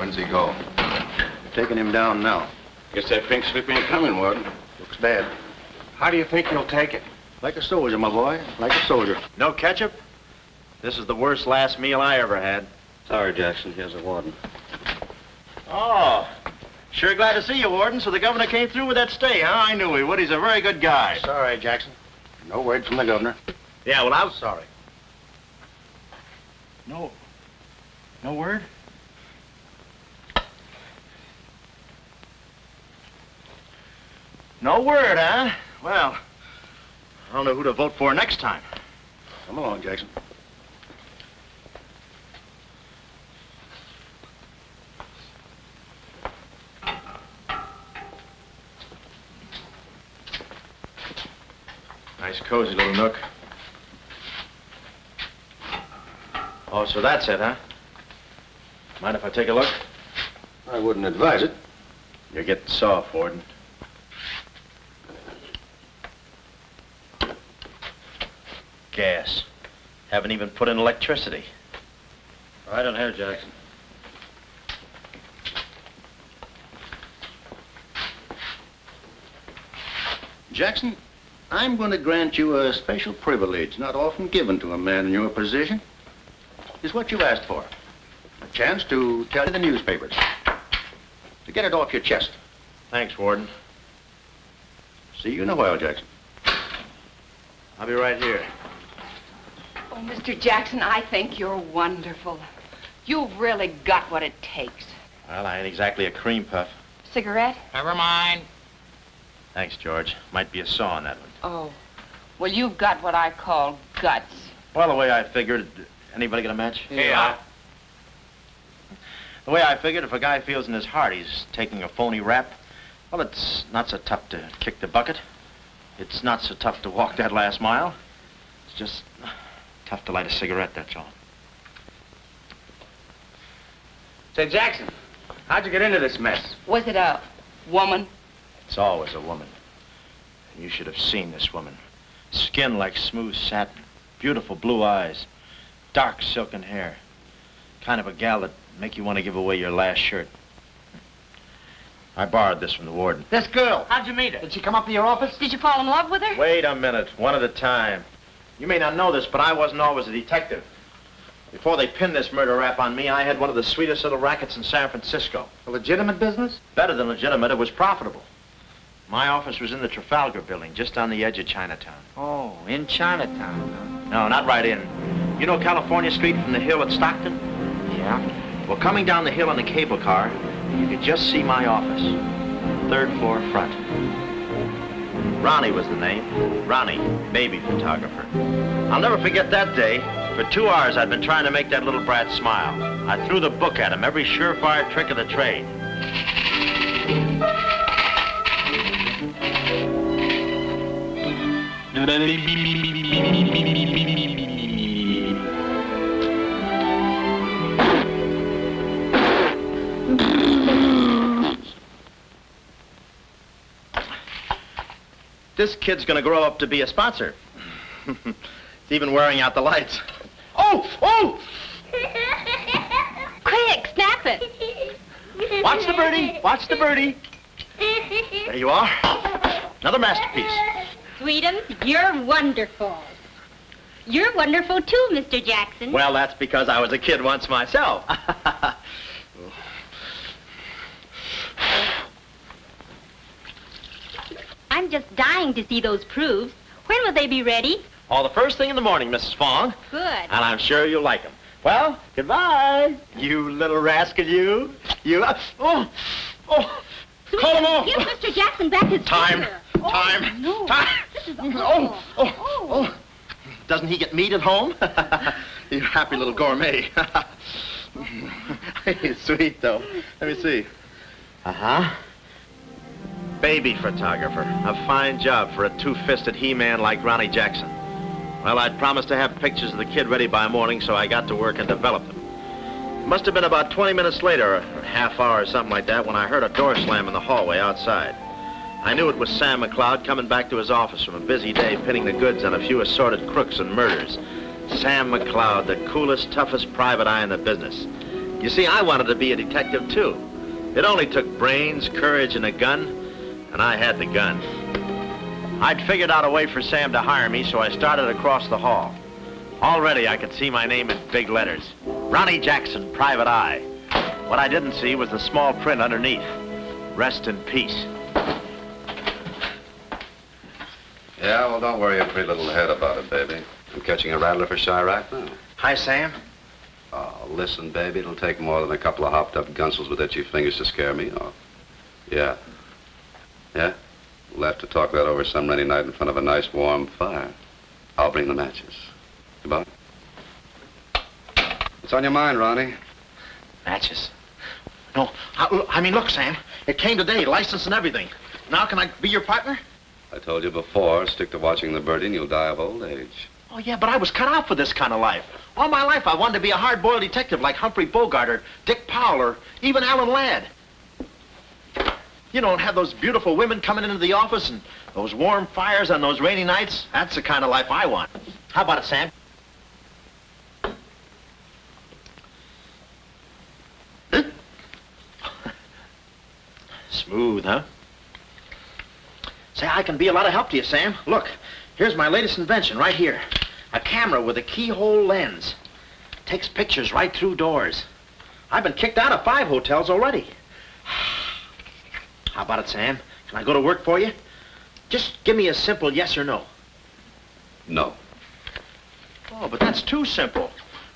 When's he go? Taking him down now. Guess that pink slip ain't coming, Warden. Looks bad. How do you think he'll take it? Like a soldier, my boy. Like a soldier. No ketchup? This is the worst last meal I ever had. Sorry, Jackson. Here's a warden. Oh, sure glad to see you, Warden. So the governor came through with that stay, huh? I knew he would. He's a very good guy. Sorry, Jackson. No word from the governor. Yeah, well, I'm sorry. No word? No word, huh? Well, I don't know who to vote for next time. Come along, Jackson. Nice, cozy little nook. Oh, so that's it, huh? Mind if I take a look? I wouldn't advise it. You're getting soft, Warden. Gas. Haven't even put in electricity. Right on here, Jackson. Jackson, I'm going to grant you a special privilege not often given to a man in your position. It's what you asked for. A chance to tell you the newspapers. To get it off your chest. Thanks, Warden. See you in a while, Jackson. I'll be right here. Oh, Mr. Jackson, I think you're wonderful. You've really got what it takes. Well, I ain't exactly a cream puff. Cigarette? Never mind. Thanks, George. Might be a saw on that one. Oh. Well, you've got what I call guts. Well, the way I figured... Anybody get a match? Yeah. The way I figured, if a guy feels in his heart he's taking a phony rap, well, it's not so tough to kick the bucket. It's not so tough to walk that last mile. It's just tough to light a cigarette, that's all. Say, Jackson, how'd you get into this mess? Was it a woman? It's always a woman. And you should have seen this woman. Skin like smooth satin, beautiful blue eyes, dark silken hair. Kind of a gal that'd make you want to give away your last shirt. I borrowed this from the warden. This girl, how'd you meet her? Did she come up to your office? Did you fall in love with her? Wait a minute, one at a time. You may not know this, but I wasn't always a detective. Before they pinned this murder rap on me, I had one of the sweetest little rackets in San Francisco. A legitimate business? Better than legitimate, it was profitable. My office was in the Trafalgar building, just on the edge of Chinatown. Oh, in Chinatown, huh? No, not right in. You know California Street from the hill at Stockton? Yeah. Well, coming down the hill in the cable car, you could just see my office. Third floor front. Ronnie was the name. Ronnie, baby photographer. I'll never forget that day. For 2 hours, I'd been trying to make that little brat smile. I threw the book at him, every surefire trick of the trade. This kid's gonna grow up to be a sponsor. He's even wearing out the lights. Oh! Oh! Quick, snap it. Watch the birdie. Watch the birdie. There you are. Another masterpiece. Sweetum, you're wonderful. You're wonderful too, Mr. Jackson. Well, that's because I was a kid once myself. I'm just dying to see those proofs. When will they be ready? Oh, the first thing in the morning, Mrs. Fong. Good. And I'm sure you'll like them. Well, goodbye. You little rascal, you. You. Oh. Oh. Sweetum, Call him off. give Mr. Jackson back his Time. finger. Time. No. Time. This is Oh. Oh. Doesn't he get meat at home? You happy little gourmet. He's sweet, though. Let me see. Uh-huh. Baby photographer. A fine job for a two-fisted he-man like Ronnie Jackson. Well, I'd promised to have pictures of the kid ready by morning, so I got to work and developed them. It must have been about 20 minutes later, or a half hour or something like that, when I heard a door slam in the hallway outside. I knew it was Sam McLeod coming back to his office from a busy day pinning the goods on a few assorted crooks and murders. Sam McLeod, the coolest, toughest private eye in the business. You see, I wanted to be a detective, too. It only took brains, courage, and a gun, and I had the gun. I'd figured out a way for Sam to hire me, so I started across the hall. Already, I could see my name in big letters. Ronnie Jackson, Private Eye. What I didn't see was the small print underneath. Rest in peace. Yeah, well, don't worry your pretty little head about it, baby. I'm catching a rattler for Chirac now. Hi, Sam. Oh, listen, baby, it'll take more than a couple of hopped-up gunsels with itchy fingers to scare me off. Yeah. Yeah? We'll have to talk that over some rainy night in front of a nice warm fire. I'll bring the matches. Goodbye. What's on your mind, Ronnie? Matches. No, I mean, look, Sam. It came today, license and everything. Now can I be your partner? I told you before, stick to watching the birdie and you'll die of old age. Oh, yeah, but I was cut out for this kind of life. All my life, I wanted to be a hard-boiled detective like Humphrey Bogart or Dick Powell or even Alan Ladd. You don't have those beautiful women coming into the office and those warm fires on those rainy nights. That's the kind of life I want. How about it, Sam? Smooth, huh? Say, I can be a lot of help to you, Sam. Look, here's my latest invention right here. A camera with a keyhole lens. Takes pictures right through doors. I've been kicked out of 5 hotels already. How about it, Sam? Can I go to work for you? Just give me a simple yes or no. No. Oh, but that's too simple.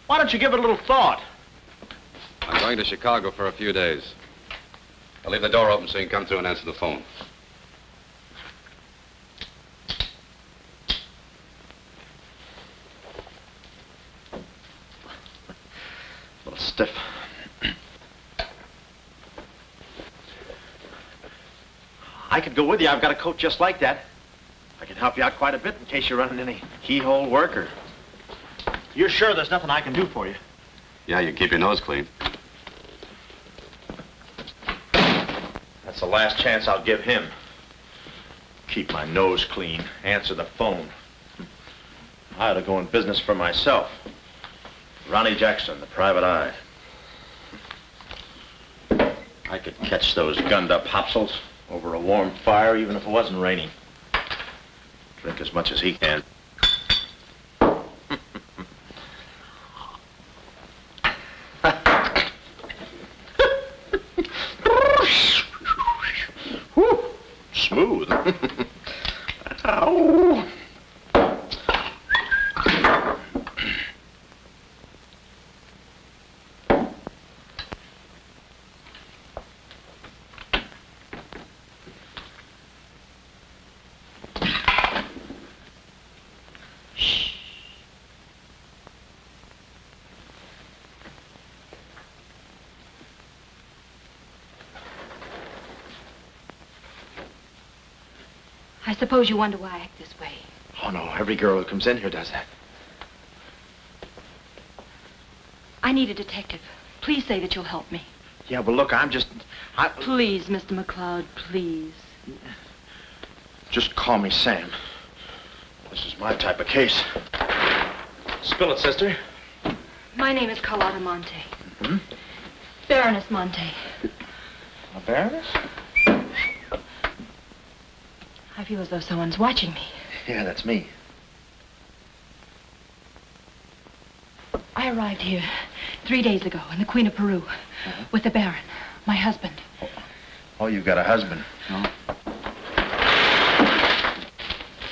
Why don't you give it a little thought? I'm going to Chicago for a few days. I'll leave the door open so you can come through and answer the phone. A little stiff. I could go with you. I've got a coat just like that. I can help you out quite a bit in case you're running any keyhole work or... You're sure there's nothing I can do for you? Yeah, you can keep your nose clean. That's the last chance I'll give him. Keep my nose clean. Answer the phone. I ought to go in business for myself. Ronnie Jackson, the Private Eye. I could catch those gunned-up hopsels over a warm fire even if it wasn't raining. Drink as much as he can. Whew, smooth. Ow. I suppose you wonder why I act this way. Oh, no, every girl who comes in here does that. I need a detective. Please say that you'll help me. Yeah, well, look, Please, Mr. McLeod, please. Just call me Sam. This is my type of case. Spill it, sister. My name is Carlotta Monte. Hmm? Baroness Monte. A baroness? I feel as though someone's watching me. Yeah, that's me. I arrived here 3 days ago in the Queen of Peru with the Baron, my husband. Oh, you've got a husband. No.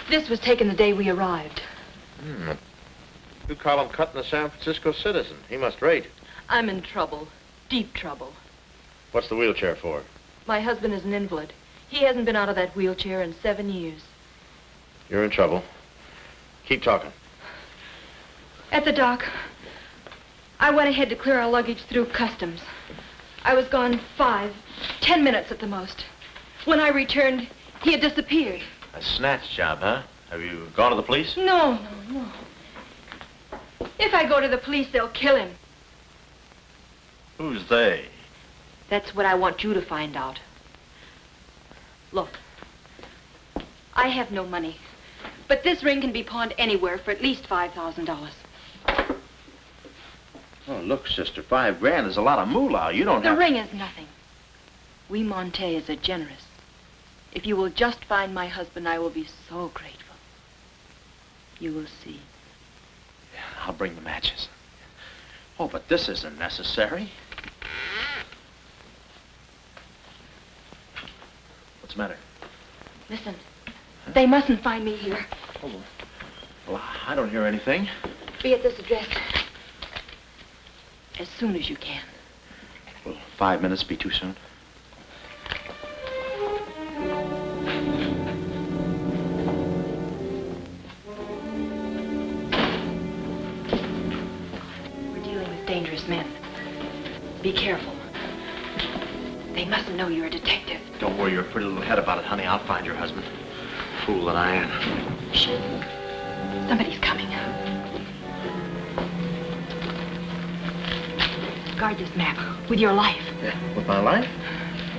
This was taken the day we arrived. You call him cutting a San Francisco citizen. He must rate. I'm in trouble, deep trouble. What's the wheelchair for? My husband is an invalid. He hasn't been out of that wheelchair in 7 years. You're in trouble. Keep talking. At the dock, I went ahead to clear our luggage through customs. I was gone 5, 10 minutes at the most. When I returned, he had disappeared. A snatch job, huh? Have you gone to the police? No. If I go to the police, they'll kill him. Who's they? That's what I want you to find out. Look, I have no money, but this ring can be pawned anywhere for at least $5,000. Oh, look, sister, $5 is a lot of moolah. You don't The have... ring is nothing. We Montes are generous. If you will just find my husband, I will be so grateful. You will see. I'll bring the matches. Oh, but this isn't necessary. What's the matter? Listen, they mustn't find me here. Oh, well, I don't hear anything. Be at this address as soon as you can. Will 5 minutes be too soon? We're dealing with dangerous men. Be careful. They mustn't know you're a detective. Don't worry your pretty little head about it, honey. I'll find your husband. Fool that I am. Shh. Somebody's coming. Guard this map with your life. Yeah, with my life?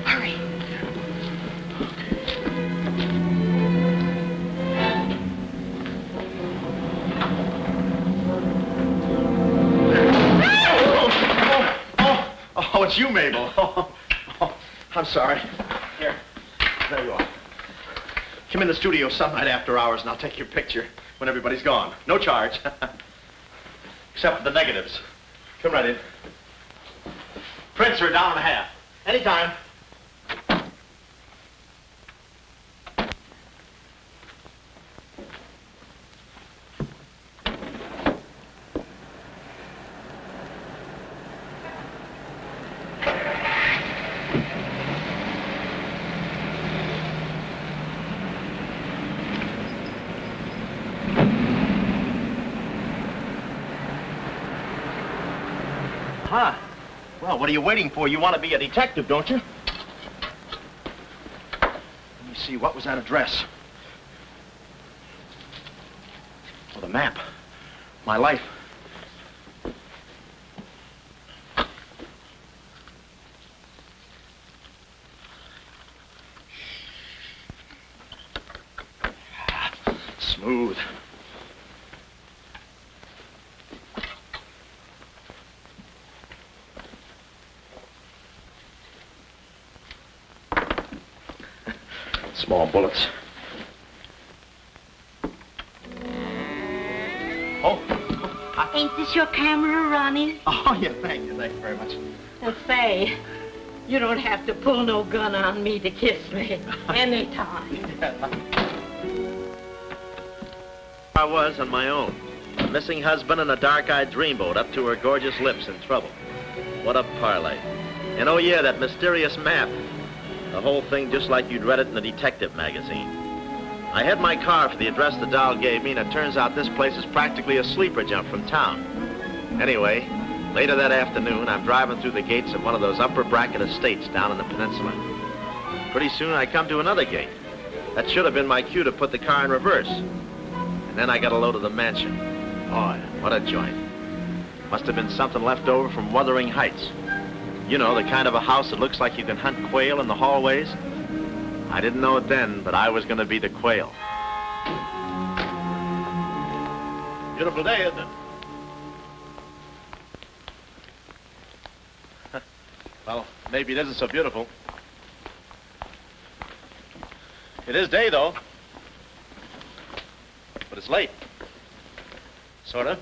Hurry. Oh, it's you, Mabel. Oh, I'm sorry. Here, there you are. Come in the studio some night after hours, and I'll take your picture when everybody's gone. No charge. Except for the negatives. Come right in. Prints are $1.50. Anytime. Huh. Well, what are you waiting for? You want to be a detective, don't you? Let me see, what was that address? Oh, the map. My life. Smooth. Small bullets. Oh. Ain't this your camera, Ronnie? Oh, yeah, thank you very much. Say, you don't have to pull no gun on me to kiss me anytime. I was on my own. A missing husband and a dark-eyed dreamboat up to her gorgeous lips in trouble. What a parlay. And oh yeah, that mysterious map. The whole thing just like you'd read it in a detective magazine. I had my car for the address the doll gave me, and it turns out this place is practically a sleeper jump from town. Anyway, later that afternoon, I'm driving through the gates of one of those upper bracket estates down in the peninsula. Pretty soon, I come to another gate. That should have been my cue to put the car in reverse. And then I got a load of the mansion. Oh, what a joint. Must have been something left over from Wuthering Heights. You know, the kind of a house that looks like you can hunt quail in the hallways. I didn't know it then, but I was going to be the quail. Beautiful day, isn't it? Well, maybe it isn't so beautiful. It is day, though. But it's late. Sort of.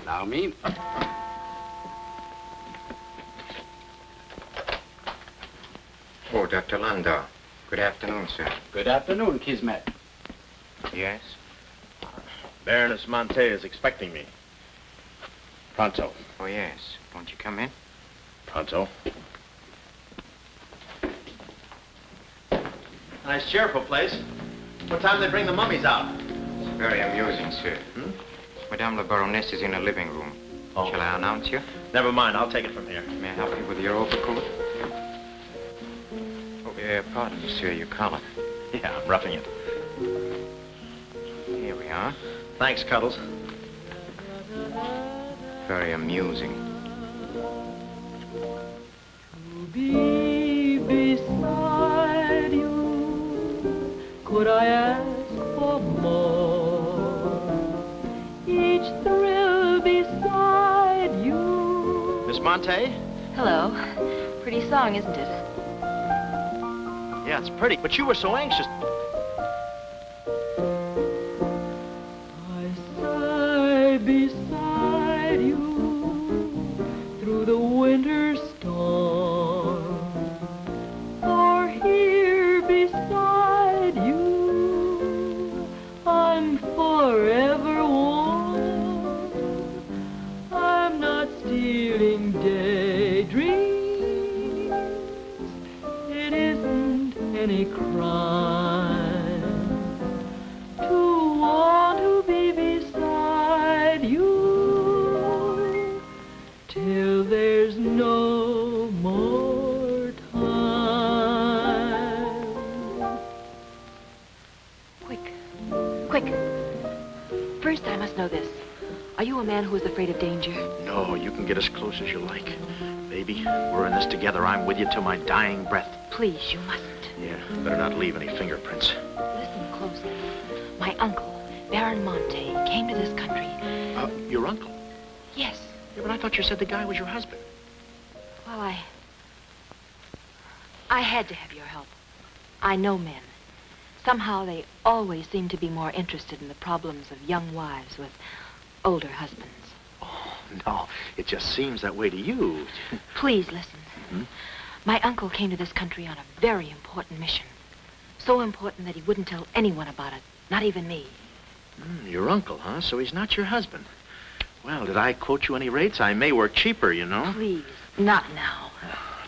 Allow me. Oh, Dr. Landau. Good afternoon, sir. Good afternoon, Kismet. Yes? Baroness Monte is expecting me. Pronto. Oh, yes. Won't you come in? Pronto. Nice, cheerful place. What time do they bring the mummies out? It's very amusing, sir. Madame la Baroness is in the living room. Oh. Shall I announce you? Never mind, I'll take it from here. May I help you with your overcoat? Oh, pardon me, sir, your collar. Yeah, I'm roughing it. Here we are. Thanks, Cuddles. Very amusing. To be beside you, could I each thrill beside you. Miss Monte? Hello. Pretty song, isn't it? Yeah, it's pretty, but you were so anxious. I sigh beside you through the winter storm. For here beside you, I'm forever warm. I'm not stealing daydreams. It isn't any crime to want to be beside you till there's no more time. Quick. First, I must know this. Are you a man who is afraid of danger? No, you can get as close as you like. Baby, we're in this together. I'm with you till my dying breath. Please, you mustn't. Yeah, better not leave any fingerprints. Listen closely. My uncle, Baron Monte, came to this country. Your uncle? Yes. Yeah, but I thought you said the guy was your husband. Well, I had to have your help. I know men. Somehow they always seem to be more interested in the problems of young wives with older husbands. Oh, no, it just seems that way to you. Please listen. My uncle came to this country on a very important mission. So important that he wouldn't tell anyone about it, not even me. Your uncle, huh? So he's not your husband. Well, did I quote you any rates? I may work cheaper, you know. Please, not now.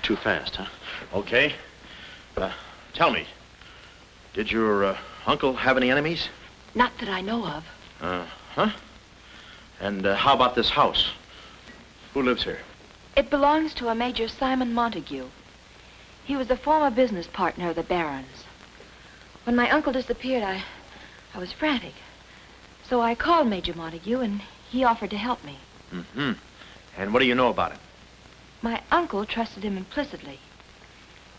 Too fast, huh? Okay. Tell me, did your uncle have any enemies? Not that I know of. Huh? And how about this house? Who lives here? It belongs to a Major Simon Montague. He was a former business partner of the Baron's. When my uncle disappeared, I was frantic. So I called Major Montague, and he offered to help me. And what do you know about it? My uncle trusted him implicitly.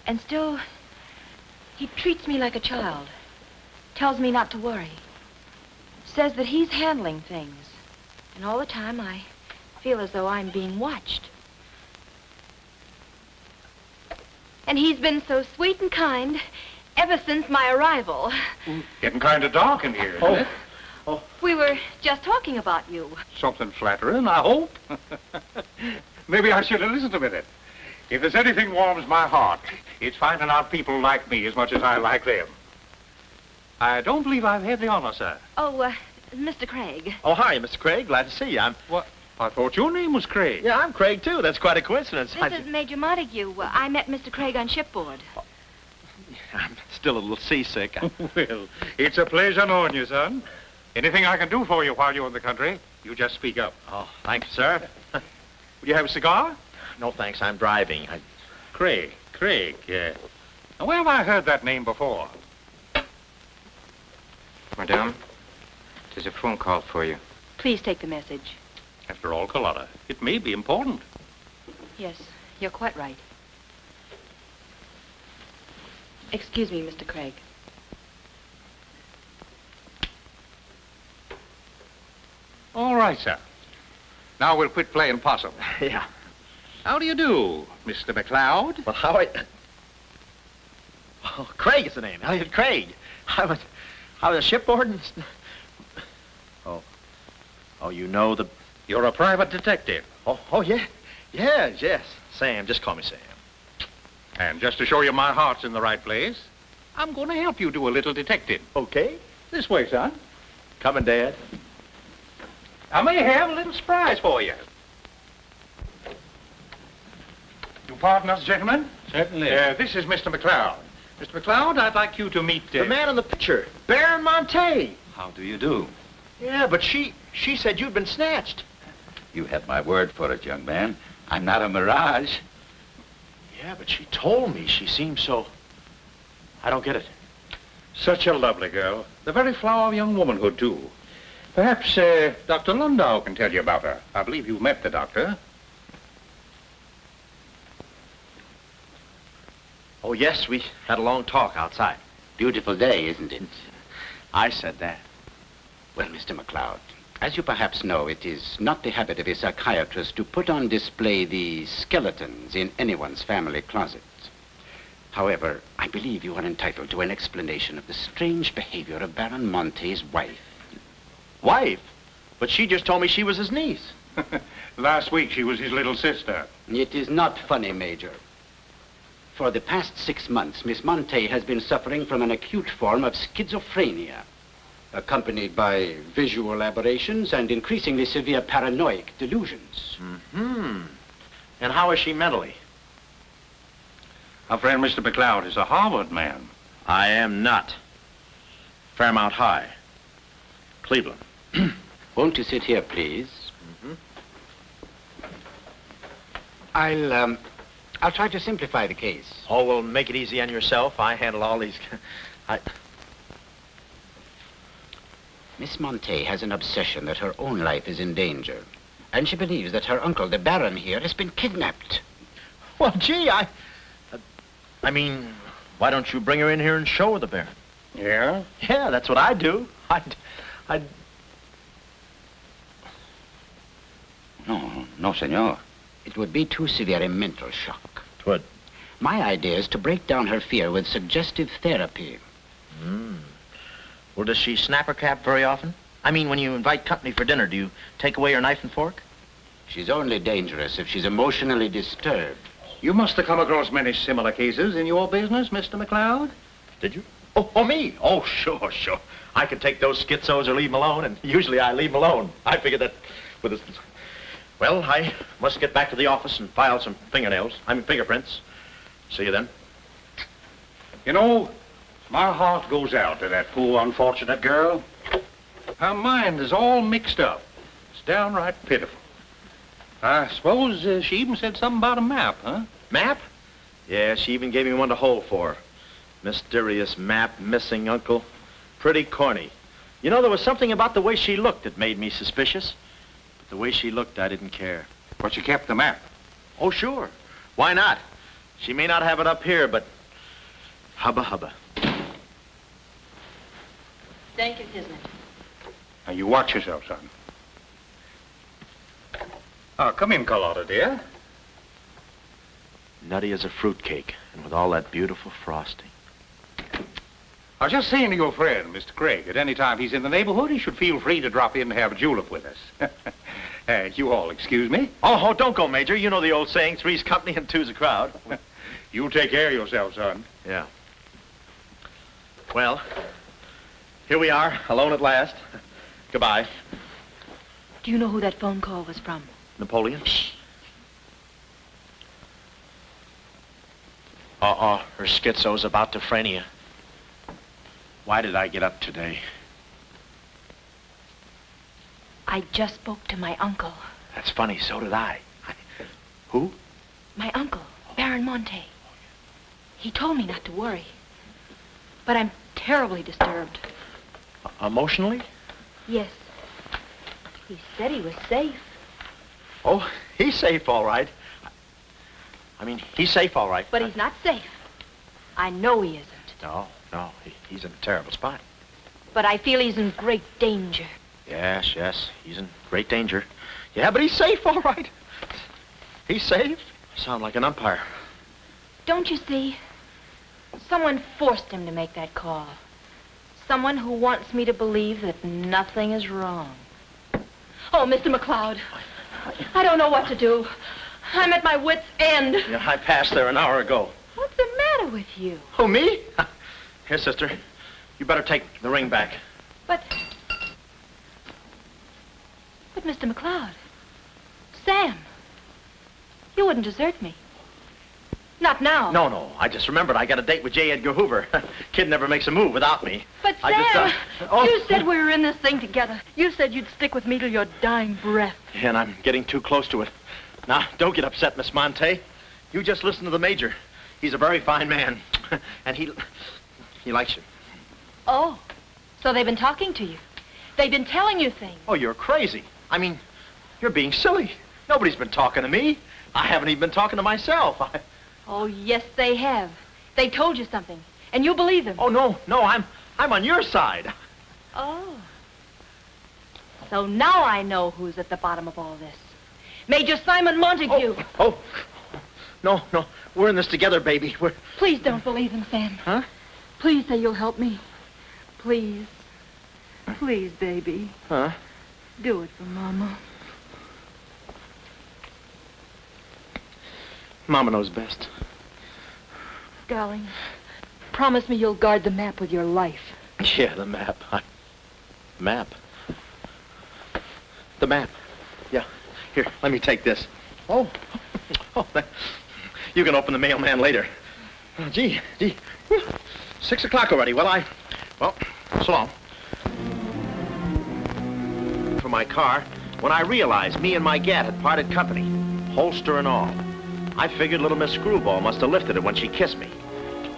And still, he treats me like a child. Tells me not to worry. Says that he's handling things. And all the time, I feel as though I'm being watched. And he's been so sweet and kind ever since my arrival. Getting kind of dark in here, isn't it? We were just talking about you. Something flattering, I hope. Maybe I should have listened a minute. If there's anything warms my heart, it's finding out people like me as much as I like them. I don't believe I've had the honor, sir. Oh, Mr. Craig. Oh, hi, Mr. Craig. Glad to see you. What? I thought your name was Craig. Yeah, I'm Craig, too. That's quite a coincidence. This is Major Montague. I met Mr. Craig on shipboard. I'm still a little seasick. Well, it's a pleasure knowing you, son. Anything I can do for you while you're in the country, you just speak up. Oh, thank you, sir. Would you have a cigar? No, thanks. I'm driving. Craig. Now, where have I heard that name before? Madame, there's a phone call for you. Please take the message. After all, Carlotta, it may be important. Yes, you're quite right. Excuse me, Mr. Craig. All right, sir. Now we'll quit playing possum. Yeah. How do you do, Mr. McLeod? Well, how Oh, Craig is the name. Elliot Craig. I was shipboard and... Oh, you know the... You're a private detective. Oh, yeah. Yes. Sam, just call me Sam. And just to show you my heart's in the right place, I'm going to help you do a little detecting. Okay. This way, son. Coming, Dad. I may have a little surprise for you. You pardon us, gentlemen? Certainly. This is Mr. McLeod. Mr. McLeod, I'd like you to meet... The man in the picture, Baron Monte. How do you do? Yeah, but she said you'd been snatched. You have my word for it, young man. I'm not a mirage. Yeah, but she told me she seemed so... I don't get it. Such a lovely girl. The very flower of young womanhood, too. Perhaps Dr. Lundau can tell you about her. I believe you met the doctor. Oh, yes, we had a long talk outside. Beautiful day, isn't it? I said that. Well, Mr. McLeod, As you perhaps know, it is not the habit of a psychiatrist to put on display the skeletons in anyone's family closet. However, I believe you are entitled to an explanation of the strange behavior of Baron Monte's wife. Wife? But she just told me she was his niece. Last week, she was his little sister. It is not funny, Major. For the past 6 months, Miss Monte has been suffering from an acute form of schizophrenia, accompanied by visual aberrations and increasingly severe paranoid delusions. Mm-hmm. And how is she mentally? Our friend Mr. McLeod is a Harvard man. I am not. Fairmount High. Cleveland. Won't you sit here, please? Mm-hmm. I'll try to simplify the case. Oh, well, make it easy on yourself. I handle all these... Miss Monte has an obsession that her own life is in danger. And she believes that her uncle, the Baron here, has been kidnapped. Well, gee, I mean, why don't you bring her in here and show her the Baron? Yeah? Yeah, that's what I'd do. I'd... No, senor. It would be too severe a mental shock. Twould. My idea is to break down her fear with suggestive therapy. Well, does she snap her cap very often? I mean, when you invite company for dinner, do you take away her knife and fork? She's only dangerous if she's emotionally disturbed. You must have come across many similar cases in your business, Mr. McLeod. Did you? Oh, me? Oh, sure. I could take those schizos or leave them alone, and usually I leave them alone. I figured that with a... Well, I must get back to the office and file some fingerprints. See you then. You know, my heart goes out to that poor, unfortunate girl. Her mind is all mixed up. It's downright pitiful. I suppose she even said something about a map, huh? Map? Yeah, she even gave me one to hold for. Mysterious map, missing uncle. Pretty corny. You know, there was something about the way she looked that made me suspicious. But the way she looked, I didn't care. But she kept the map. Oh, sure. Why not? She may not have it up here, but hubba. Thank you, Kismet. Now, you watch yourself, son. Oh, come in, Carlotta, dear. Nutty as a fruitcake, and with all that beautiful frosting. I was just saying to your friend, Mr. Craig, at any time he's in the neighborhood, he should feel free to drop in and have a julep with us. You all excuse me? Oh, don't go, Major. You know the old saying, three's company and two's a crowd. You take care of yourself, son. Yeah. Well, here we are, alone at last. Goodbye. Do you know who that phone call was from? Napoleon? Shh. Her schizo's about to frania. Why did I get up today? I just spoke to my uncle. That's funny, so did I. Who? My uncle, Baron Monte. He told me not to worry. But I'm terribly disturbed. Emotionally? Yes. He said he was safe. Oh, he's safe, all right. I mean, he's safe, all right. But he's not safe. I know he isn't. No, he's in a terrible spot. But I feel he's in great danger. Yes, he's in great danger. Yeah, but he's safe, all right. He's safe. Sound like an umpire. Don't you see? Someone forced him to make that call. Someone who wants me to believe that nothing is wrong. Oh, Mr. McLeod, I don't know what to do. I'm at my wit's end. Yeah, I passed there an hour ago. What's the matter with you? Oh, me? Here, sister. You better take the ring back. But Mr. McLeod, Sam, you wouldn't desert me. Not now. No. I just remembered I got a date with J. Edgar Hoover. Kid never makes a move without me. But Sam, you said we were in this thing together. You said you'd stick with me till your dying breath. Yeah, and I'm getting too close to it. Now, don't get upset, Miss Monte. You just listen to the Major. He's a very fine man. And he likes you. Oh, so they've been talking to you. They've been telling you things. Oh, you're crazy. I mean, you're being silly. Nobody's been talking to me. I haven't even been talking to myself. Oh, yes, they have. They told you something, and you believe them. Oh, no, I'm on your side. Oh. So now I know who's at the bottom of all this. Major Simon Montague. Oh. No. We're in this together, baby. Please don't believe him, Sam. Huh? Please say you'll help me. Please. Please, baby. Huh? Do it for Mama. Mama knows best. Darling, promise me you'll guard the map with your life. Yeah, the map. Map? The map. Yeah. Here, let me take this. Oh, you can open the mailman later. Oh, gee. Whew. 6 o'clock already. Well, so long. For my car, when I realized me and my gat had parted company, holster and all, I figured little Miss Screwball must have lifted it when she kissed me.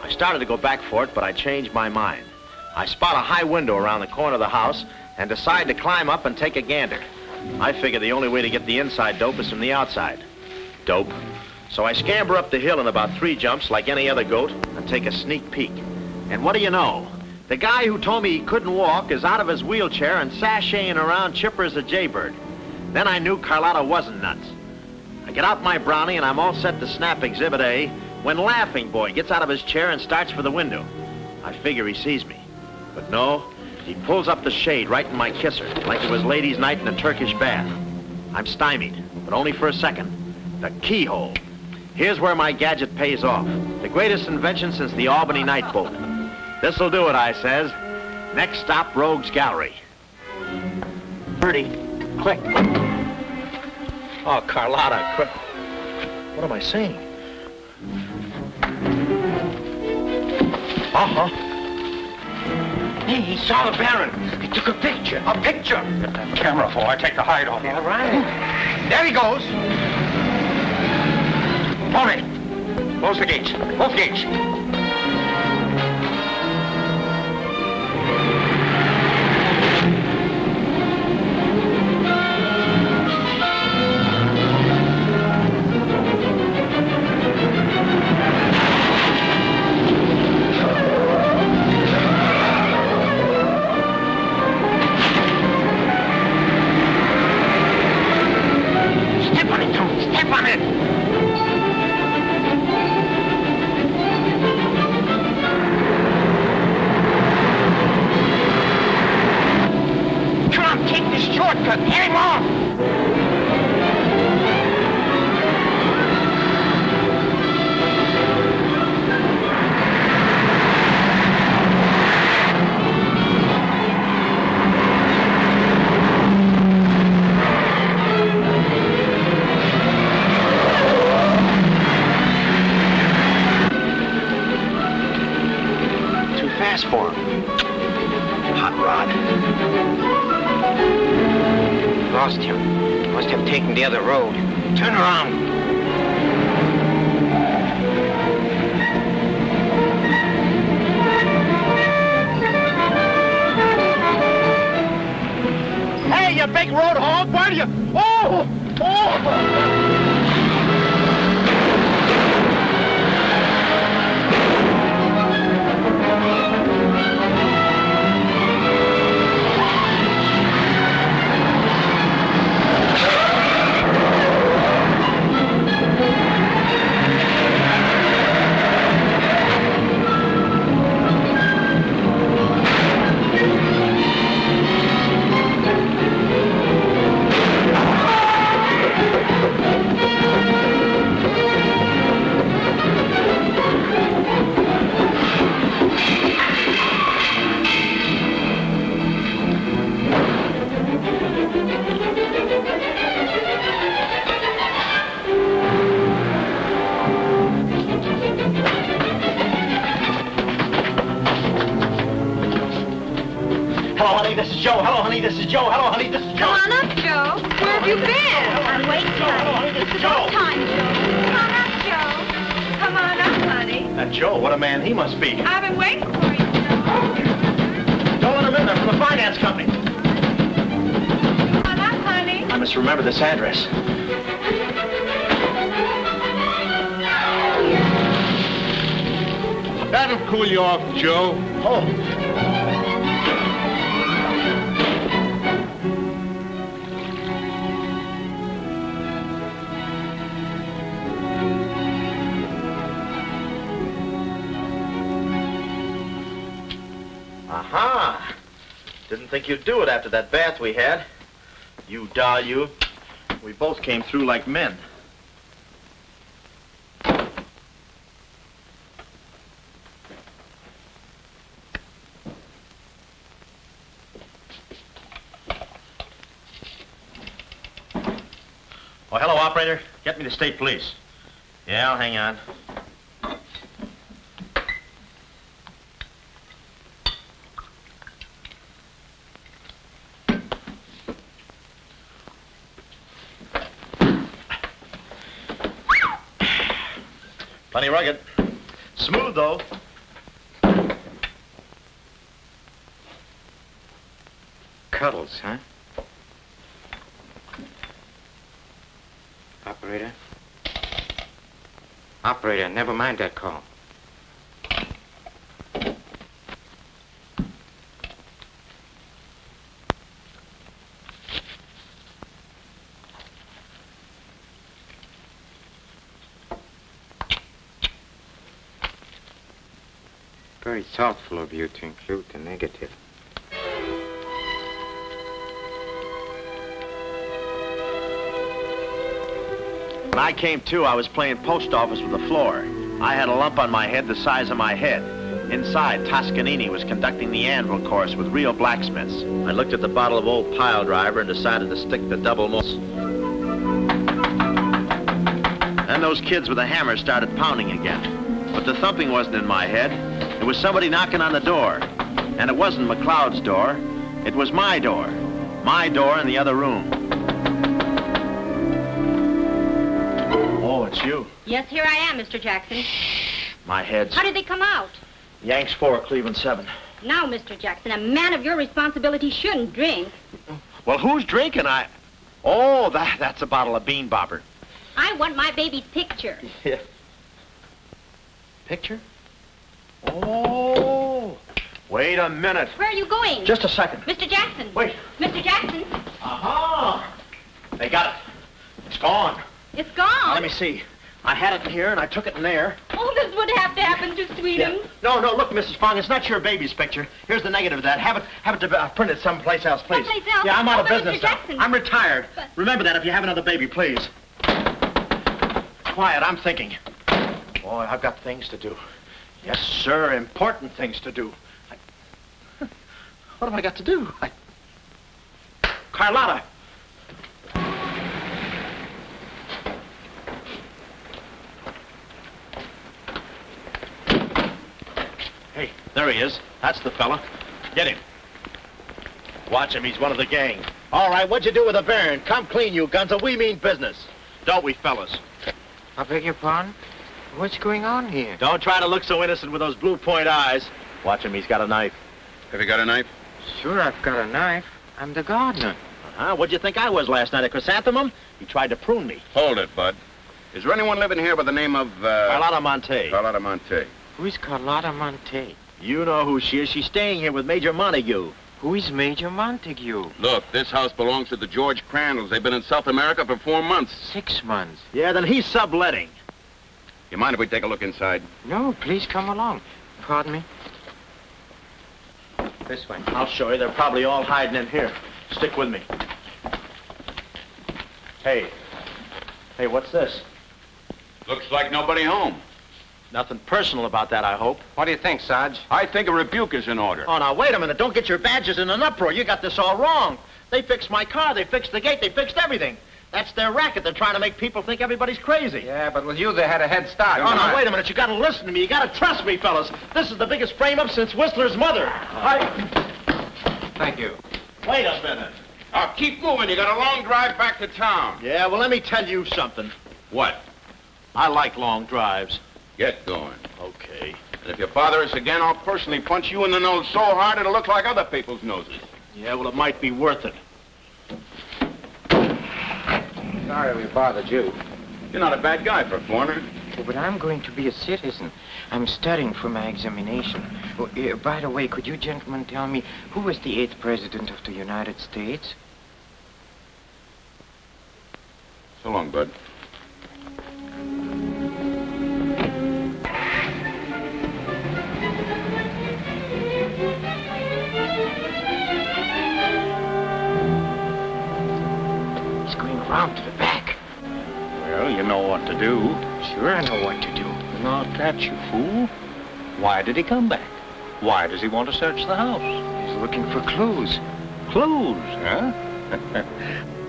I started to go back for it, but I changed my mind. I spot a high window around the corner of the house and decide to climb up and take a gander. I figure the only way to get the inside dope is from the outside. Dope. So I scamper up the hill in about 3 jumps like any other goat and take a sneak peek. And what do you know? The guy who told me he couldn't walk is out of his wheelchair and sashaying around chipper as a jaybird. Then I knew Carlotta wasn't nuts. I get out my brownie and I'm all set to snap Exhibit A when Laughing Boy gets out of his chair and starts for the window. I figure he sees me. But no, he pulls up the shade right in my kisser, like it was ladies' night in a Turkish bath. I'm stymied, but only for a second. The keyhole. Here's where my gadget pays off. The greatest invention since the Albany night boat. This'll do it, I says. Next stop, Rogue's Gallery. Birdie, click. Oh, Carlotta, quick. What am I saying? Uh-huh. Hey, he saw the Baron. He took a picture. A picture. Get that camera before I take the hide off. All right. There he goes. Tommy, close the gates. Both gates. Step on it, Tom. Step on it. Take this shortcut. Get him off! Too fast for him. Hot rod. Lost him. Must have taken the other road. Turn around. Hey, you big road hog, why do you... Oh! Hello, honey, this is Joe. Hello, honey, this is Joe. Hello, honey, this is Joe. Come on up, Joe. Where have you been? I'm waiting, Hello, honey, this is Joe. Time, Joe. Come on up, Joe. Come on up, honey. That Joe, what a man he must be. I've been waiting for you, Joe. Don't let him in there, from the finance company. Come on up, honey. I must remember this address. That'll cool you off, Joe. Oh. Didn't think you'd do it after that bath we had. You doll, you. We both came through like men. Oh, hello, operator. Get me the state police. Yeah, I'll hang on. Plenty rugged. Smooth, though. Cuddles, huh? Operator? Operator, never mind that call. Very thoughtful of you to include the negative. When I came to, I was playing post office with the floor. I had a lump on my head the size of my head. Inside, Toscanini was conducting the anvil course with real blacksmiths. I looked at the bottle of old pile driver and decided to stick the double moles. Then those kids with the hammer started pounding again. But the thumping wasn't in my head. It was somebody knocking on the door. And it wasn't McLeod's door. It was my door. My door in the other room. Oh, it's you. Yes, here I am, Mr. Jackson. My head's... How did they come out? Yanks 4, Cleveland 7. Now, Mr. Jackson, a man of your responsibility shouldn't drink. Well, who's drinking? Oh, that's a bottle of Bean Bobber. I want my baby's picture. Yeah. Picture? Oh. Wait a minute. Where are you going? Just a second. Mr. Jackson. Wait. Mr. Jackson. Aha! They got it. It's gone. It's gone? Let me see. I had it in here, and I took it in there. Oh, this would have to happen to Sweetums. Yeah. No, look, Mrs. Fong, it's not your baby's picture. Here's the negative of that. Have it printed someplace else, please. Someplace else? Yeah, I'm out of but business Mr. now. Jackson. I'm retired. But... Remember that if you have another baby, please. Quiet, I'm thinking. Boy, I've got things to do. Yes, sir, important things to do. What have I got to do? Carlotta! Hey, there he is. That's the fella. Get him. Watch him. He's one of the gang. All right, what'd you do with the Baron? Come clean, you Gunza. We mean business. Don't we, fellas? I beg your pardon? What's going on here? Don't try to look so innocent with those blue point eyes. Watch him. He's got a knife. Have you got a knife? Sure, I've got a knife. I'm the gardener. Uh-huh. What'd you think I was last night, a chrysanthemum? He tried to prune me. Hold it, Bud. Is there anyone living here by the name of, Carlotta Monte. Carlotta Monte. Who is Carlotta Monte? You know who she is. She's staying here with Major Montague. Who is Major Montague? Look, this house belongs to the George Crandalls. They've been in South America for 4 months. 6 months. Yeah, then he's subletting. You mind if we take a look inside? No, please come along. Pardon me? This way. I'll show you. They're probably all hiding in here. Stick with me. Hey, what's this? Looks like nobody home. Nothing personal about that, I hope. What do you think, Sarge? I think a rebuke is in order. Oh, now, wait a minute. Don't get your badges in an uproar. You got this all wrong. They fixed my car. They fixed the gate. They fixed everything. That's their racket. They're trying to make people think everybody's crazy. Yeah, but with you, they had a head start. Oh, now, wait a minute. You got to listen to me. You got to trust me, fellas. This is the biggest frame-up since Whistler's mother. Thank you. Wait a minute. Now, keep moving. You got a long drive back to town. Yeah, well, let me tell you something. What? I like long drives. Get going. Okay. And if you bother us again, I'll personally punch you in the nose so hard it'll look like other people's noses. Yeah, well, it might be worth it. Sorry we bothered you. You're not a bad guy for a foreigner. Oh, but I'm going to be a citizen. I'm studying for my examination. Oh, by the way, could you gentlemen tell me who was the 8th president of the United States? So long, Bud. going round to the back. Well, you know what to do. Sure, I know what to do. Not that, you fool. Why did he come back? Why does he want to search the house? He's looking for clues. Clues, huh?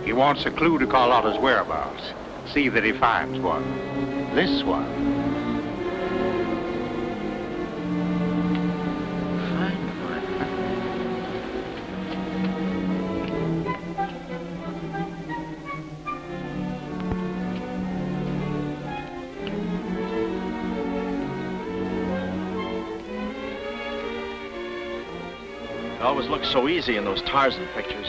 He wants a clue to call out his whereabouts. See that he finds one. This one. Find one. It always looks so easy in those Tarzan pictures.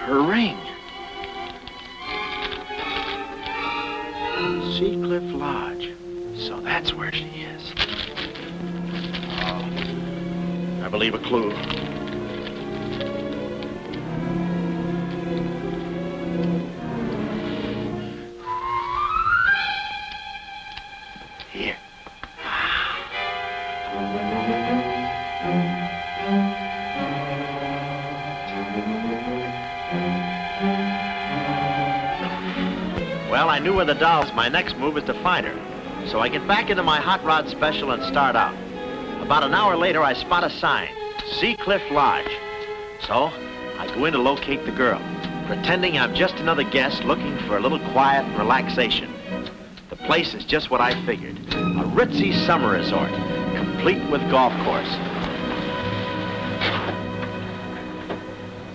Her ring. Sea Cliff Lodge. So that's where she is. Oh, I believe a clue. Here. Well, I knew where the doll was. My next move is to find her. So I get back into my hot rod special and start out. About an hour later, I spot a sign, Sea Cliff Lodge. So I go in to locate the girl, pretending I'm just another guest looking for a little quiet and relaxation. The place is just what I figured, a ritzy summer resort, complete with golf course.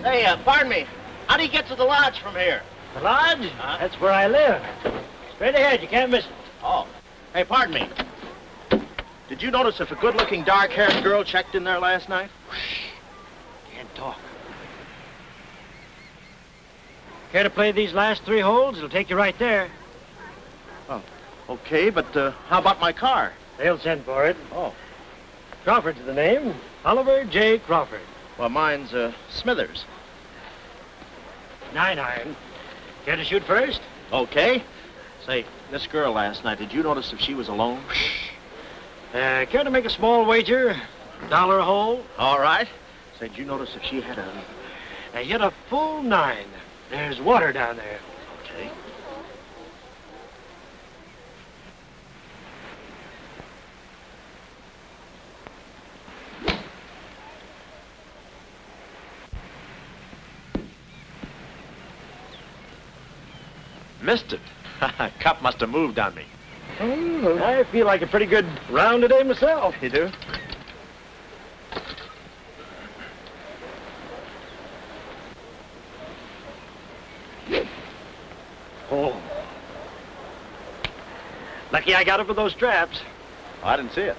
Hey, pardon me. How do you get to the lodge from here? The lodge? That's where I live. Straight ahead, you can't miss it. Oh. Hey, pardon me. Did you notice if a good-looking, dark-haired girl checked in there last night? Can't talk. Care to play these last 3 holes? It'll take you right there. Oh, okay, but how about my car? They'll send for it. Oh. Crawford's the name. Oliver J. Crawford. Well, mine's Smithers. 9-iron. Care to shoot first? Okay. Say, this girl last night, did you notice if she was alone? Care to make a small wager? $1 a hole? All right. Say, did you notice if she had a... Hit a full 9. There's water down there. Okay. Missed it. Cup must have moved on me. I feel like a pretty good round today myself. You do? Oh. Lucky I got up with those straps. Oh, I didn't see it.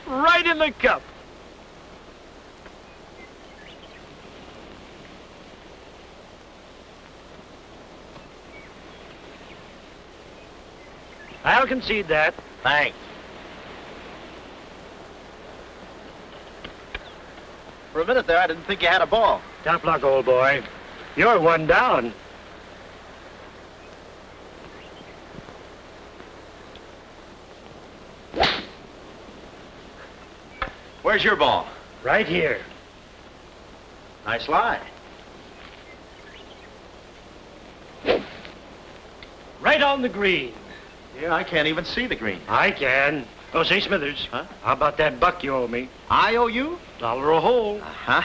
Right in the cup. I'll concede that. Thanks. For a minute there, I didn't think you had a ball. Tough luck, old boy. You're one down. Where's your ball? Right here. Nice lie. Right on the green. Yeah, I can't even see the green. I can. Oh, say, Smithers. Huh? How about that buck you owe me? I owe you? $1 a hole. Uh-huh.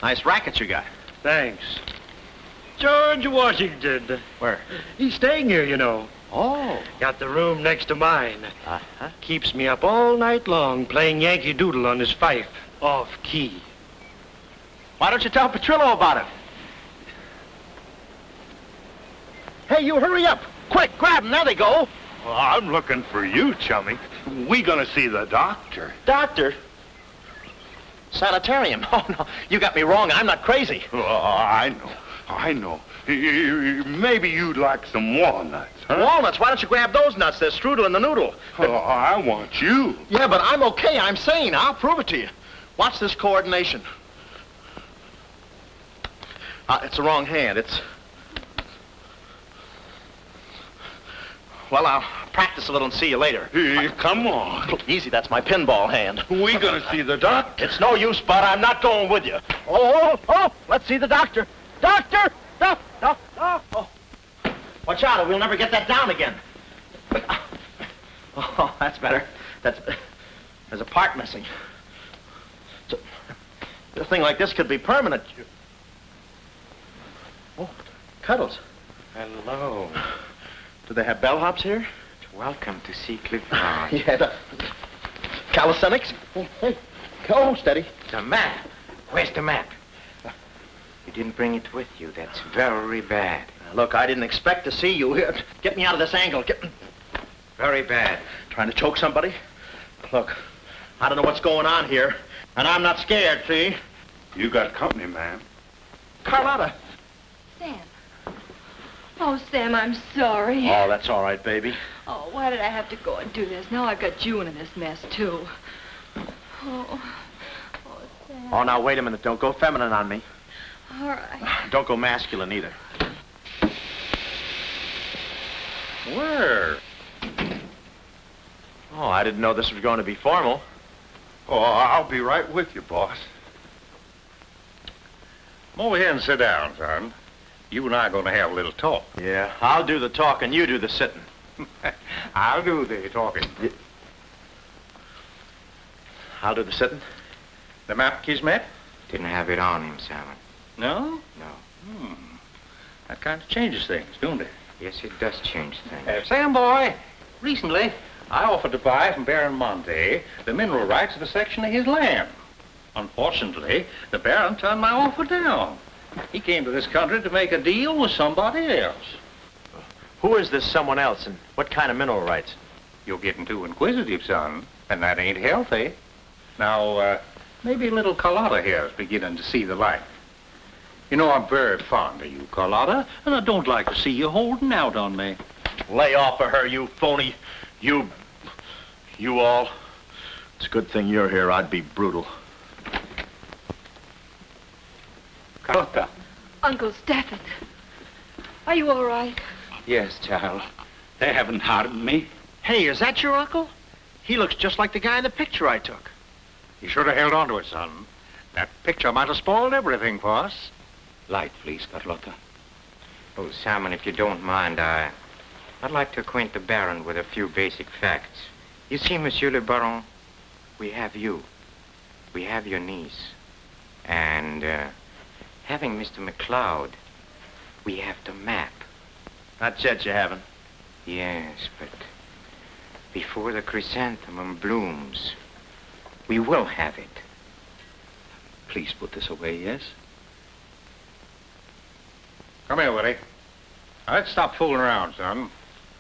Nice racket you got. Thanks. George Washington. Where? He's staying here, you know. Oh. Got the room next to mine. Uh-huh. Keeps me up all night long playing Yankee Doodle on his fife. Off key. Why don't you tell Petrillo about it? Hey, you hurry up. Quick, grab them. There they go. Well, I'm looking for you, chummy. We gonna see the doctor. Doctor? Sanitarium. Oh, no. You got me wrong. I'm not crazy. Oh, I know. Maybe you'd like some walnuts, huh? Walnuts? Why don't you grab those nuts? There's strudel in the noodle. Oh, I want you. Yeah, but I'm okay. I'm sane. I'll prove it to you. Watch this coordination. It's the wrong hand. It's... Well, I'll practice a little and see you later. Hey, come on. Easy, that's my pinball hand. We gonna see the doctor. It's no use, Bud. I'm not going with you. Oh, let's see the doctor. Doctor! Oh. Watch out, or we'll never get that down again. Oh, that's better. There's a part missing. A thing like this could be permanent. Oh, Cuddles. Hello. Do they have bellhops here? Welcome to Sea Cliff Lodge. Yeah, the calisthenics. Hey, go, steady. The map. Where's the map? You didn't bring it with you. That's very bad. Look, I didn't expect to see you here. Get me out of this angle. Very bad. Trying to choke somebody? Look, I don't know what's going on here, and I'm not scared, see? You got company, ma'am. Carlotta. Sam. Oh, Sam, I'm sorry. Oh, that's all right, baby. Oh, why did I have to go and do this? Now I've got you in this mess, too. Oh, Sam. Oh, now, wait a minute. Don't go feminine on me. All right. Don't go masculine, either. Where? Oh, I didn't know this was going to be formal. Oh, I'll be right with you, boss. Come over here and sit down, son. You and I are going to have a little talk. Yeah, I'll do the talking, you do the sitting. I'll do the talking. I'll do the sitting. The map, Kismet? Didn't have it on him, Simon. No? No. That kind of changes things, don't it? Yes, it does change things. Sam, boy, recently I offered to buy from Baron Monte the mineral rights of a section of his land. Unfortunately, the Baron turned my offer down. He came to this country to make a deal with somebody else. Who is this someone else, and what kind of mineral rights? You're getting too inquisitive, son, and that ain't healthy. Now, maybe little Carlotta here is beginning to see the light. You know, I'm very fond of you, Carlotta, and I don't like to see you holding out on me. Lay off of her, you phony. You all. It's a good thing you're here. I'd be brutal. Carlotta. Uncle Stafford. Are you all right? Yes, child. They haven't harmed me. Hey, is that your uncle? He looks just like the guy in the picture I took. You should have held on to it, son. That picture might have spoiled everything for us. Light, please, Carlotta. Oh, Simon, if you don't mind, I'd like to acquaint the Baron with a few basic facts. You see, Monsieur le Baron, we have you. We have your niece. And, having Mr. McLeod, we have the map. Not yet, you haven't. Yes, but before the chrysanthemum blooms, we will have it. Please put this away, yes? Come here, Woody. Let's stop fooling around, son.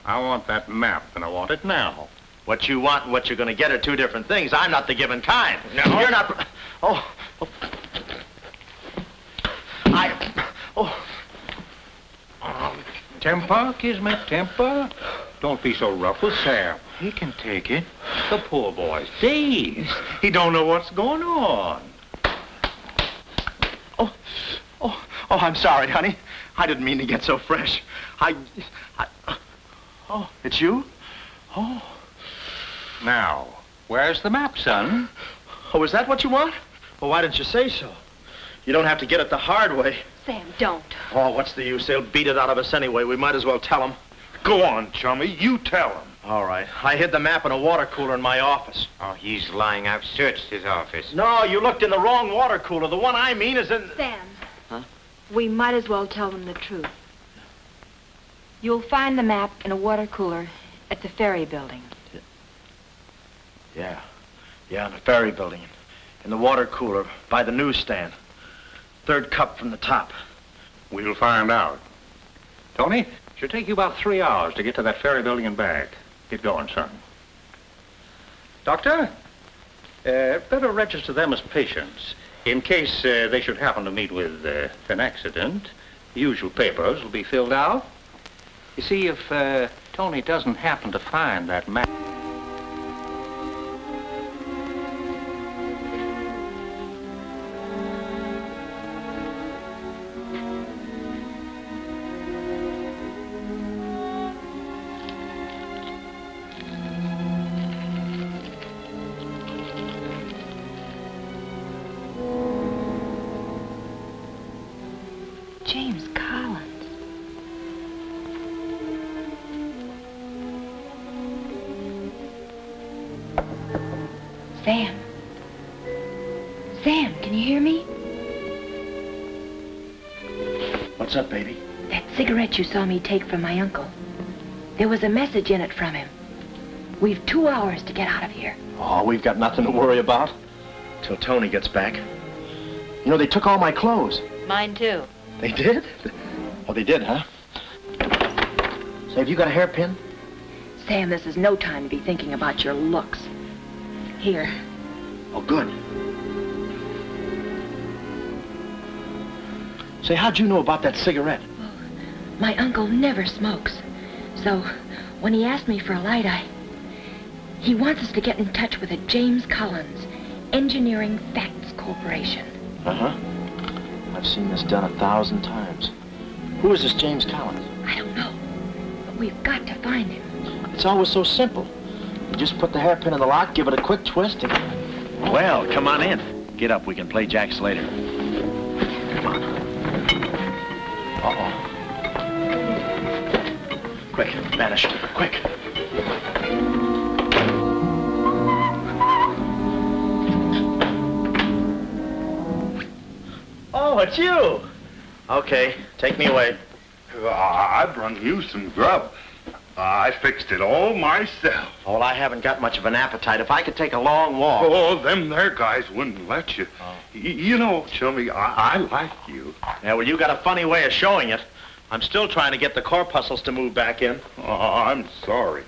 I want that map, and I want it now. What you want and what you're going to get are two different things. I'm not the given kind. No. You're not... Oh. Temper, Kismet, temper. Don't be so rough with Sam. He can take it. The poor boy's dazed. He don't know what's going on. Oh, I'm sorry, honey. I didn't mean to get so fresh. Oh, it's you? Oh. Now, where's the map, son? Oh, is that what you want? Well, why didn't you say so? You don't have to get it the hard way. Sam, don't. Oh, what's the use? They'll beat it out of us anyway. We might as well tell them. Go on, chummy. You tell him. All right. I hid the map in a water cooler in my office. Oh, he's lying. I've searched his office. No, you looked in the wrong water cooler. The one I mean is in... Sam. Huh? We might as well tell them the truth. You'll find the map in a water cooler at the ferry building. Yeah, in the ferry building. In the water cooler by the newsstand. Third cup from the top. We'll find out. Tony, should take you about 3 hours to get to that ferry building and back. Get going, son. Doctor, better register them as patients. In case they should happen to meet with an accident, the usual papers will be filled out. You see, if Tony doesn't happen to find that map... James Collins. Sam. Sam, can you hear me? What's up, baby? That cigarette you saw me take from my uncle. There was a message in it from him. We've 2 hours to get out of here. Oh, we've got nothing to worry about. Till Tony gets back. You know, they took all my clothes. Mine too. They did? Oh, they did, huh? Say, have you got a hairpin? Sam, this is no time to be thinking about your looks. Here. Oh, good. Say, how'd you know about that cigarette? Well, my uncle never smokes. So, when he asked me for a light, he wants us to get in touch with a James Collins, Engineering Facts Corporation. Uh-huh. I've seen this done 1,000 times. Who is this James Collins? I don't know, but we've got to find him. It's always so simple. You just put the hairpin in the lock, give it a quick twist, and... Well, come on in. Get up, we can play jacks later. Come on. Uh-oh. Quick, vanish, quick. Oh, it's you. Okay, take me away. I brung you some grub. I fixed it all myself. Oh, well, I haven't got much of an appetite. If I could take a long walk... Oh, them there guys wouldn't let you. Oh. You know, Chummy, I like you. Yeah, well, you got a funny way of showing it. I'm still trying to get the corpuscles to move back in. Oh, I'm sorry.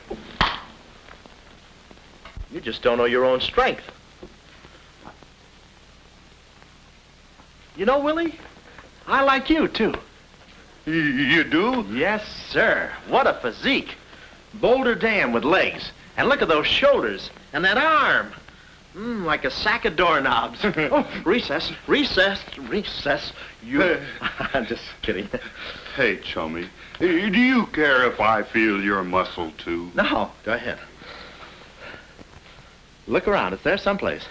You just don't know your own strength. You know, Willie, I like you, too. You do? Yes, sir. What a physique. Boulder Dam with legs. And look at those shoulders. And that arm. Like a sack of doorknobs. Oh, recess, recess, recess. You... I'm just kidding. Hey, Chummy, do you care if I feel your muscle, too? No, go ahead. Look around. It's there someplace.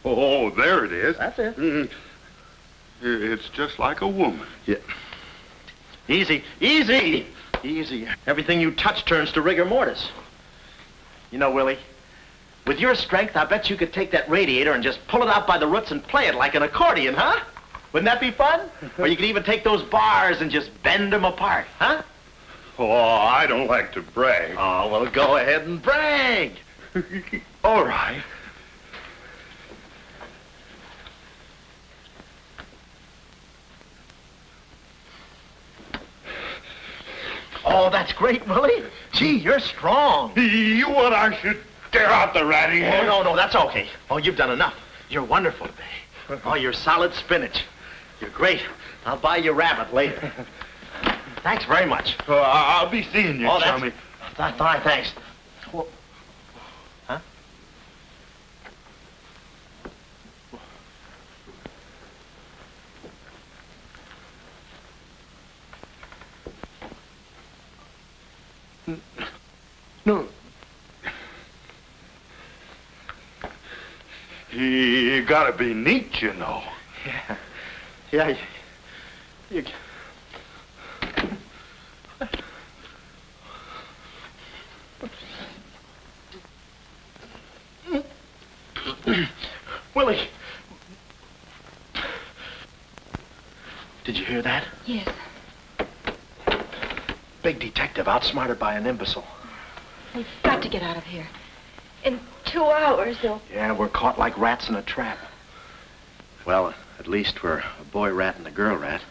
Oh, there it is. That's it. It's just like a woman. Yeah. Easy, easy, easy. Everything you touch turns to rigor mortis. You know, Willie, with your strength, I bet you could take that radiator and just pull it out by the roots and play it like an accordion, huh? Wouldn't that be fun? Or you could even take those bars and just bend them apart, huh? Oh, I don't like to brag. Oh, well, go ahead and brag. All right. Oh, that's great, Willie. Gee, you're strong. You want I should tear out the ratty Oh, head? no, that's okay. Oh, you've done enough. You're wonderful today. Oh, you're solid spinach. You're great. I'll buy you rabbit later. Thanks very much. I'll be seeing you, Oh, chummy. Fine, thanks. Well, huh? No. You gotta be neat, you know. Yeah. You... Willie. Did you hear that? Yes. Big detective outsmarted by an imbecile. We've got to get out of here. In 2 hours, they'll... Yeah, we're caught like rats in a trap. Well, at least we're a boy rat and a girl rat.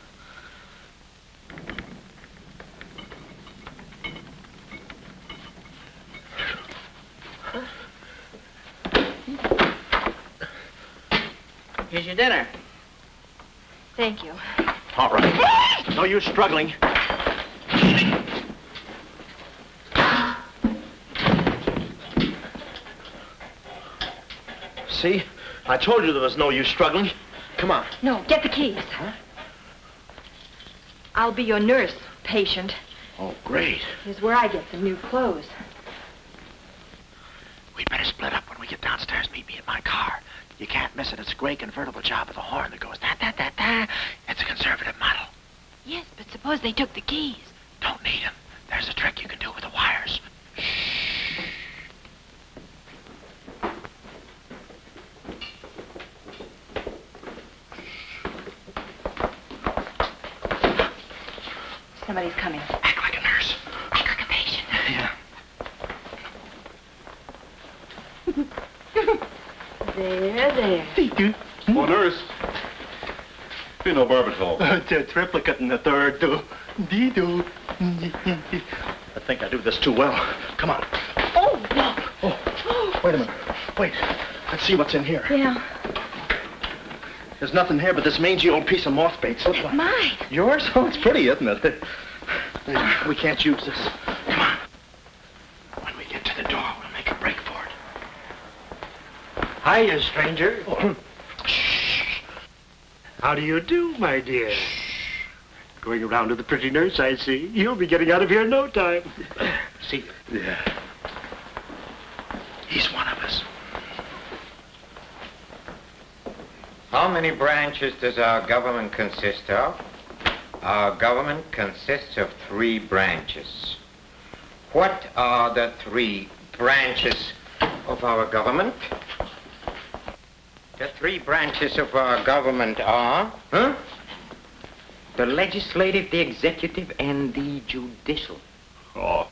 Here's your dinner. Thank you. All right. No use struggling. See? I told you there was no use struggling. Come on. No, get the keys. Huh? I'll be your nurse, patient. Oh, great. Here's where I get some new clothes. We better split up when we get downstairs. Meet me in my car. You can't miss it. It's a gray convertible job with a horn that goes da-da-da-da. It's a conservative model. Yes, but suppose they took the keys. Don't need them. There's a trick you can do with the wires. Somebody's coming. Act like a nurse. Act like a patient. Yeah. There. Oh, nurse. Be no barbital. Triplicate in the third, do. Dee-do. I think I do this too well. Come on. Oh, no. Oh, wait a minute. Wait. Let's see what's in here. Yeah. There's nothing here but this mangy old piece of moth bait. So It's mine. yours? Oh, it's pretty, isn't it? We can't use this. Come on. When we get to the door, we'll make a break for it. Hiya, stranger. Shh. How do you do, my dear? Going around to the pretty nurse, I see. You'll be getting out of here in no time. See you. Yeah. He's one of us. How many branches does our government consist of? Our government consists of 3 branches. What are the 3 branches of our government? The 3 branches of our government are, the legislative, the executive, and the judicial. Oh.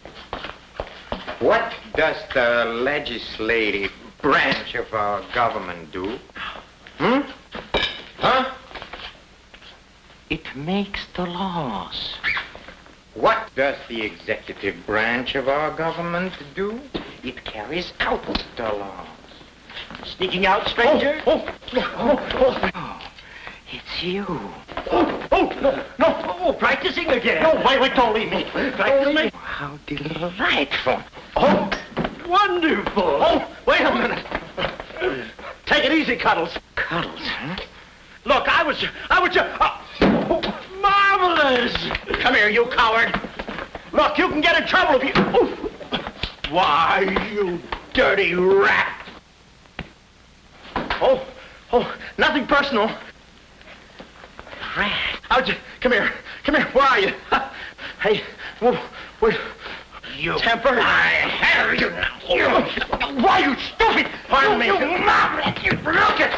What does the legislative branch of our government do? It makes the laws. What does the executive branch of our government do? It carries out the laws. Sneaking out, stranger? Oh, it's you. No, practicing again. No, wait, don't leave me. Practice me. How delightful. Oh, wonderful. Oh, wait a minute. Take it easy, Cuddles. Cuddles, huh? Look, I was just... marvelous! Come here, you coward. Look, you can get in trouble if you... Why, you dirty rat. Oh, nothing personal. Rat. Come here, where are you? Hey, wait. You... Temper. I have you now. Why, you stupid! Pardon me. You mouth. You look it.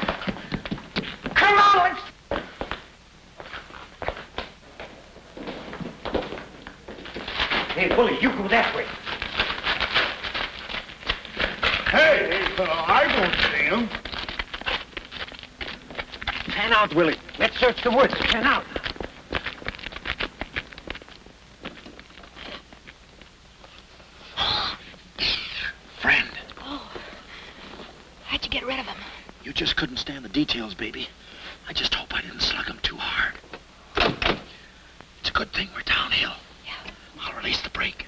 Come on, let's... Hey, Willie, you go that way. Hey, I don't see him. Pan out, Willie. Let's search the woods. Pan out. just couldn't stand the details, baby. I just hope I didn't slug him too hard. It's a good thing we're downhill. Yeah. I'll release the brake.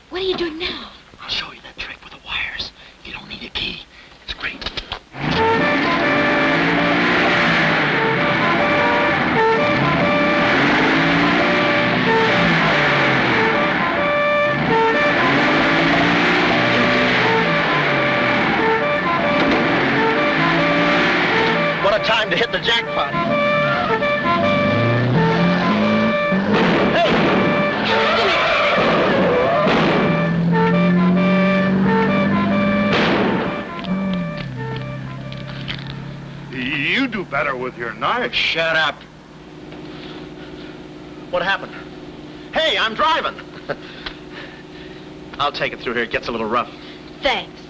What are you doing now? I'll show you that trick with the wires. You don't need a key. It's great. What a time to hit the jackpot. You do better with your knife. Shut up. What happened? Hey, I'm driving. I'll take it through here. It gets a little rough. Thanks.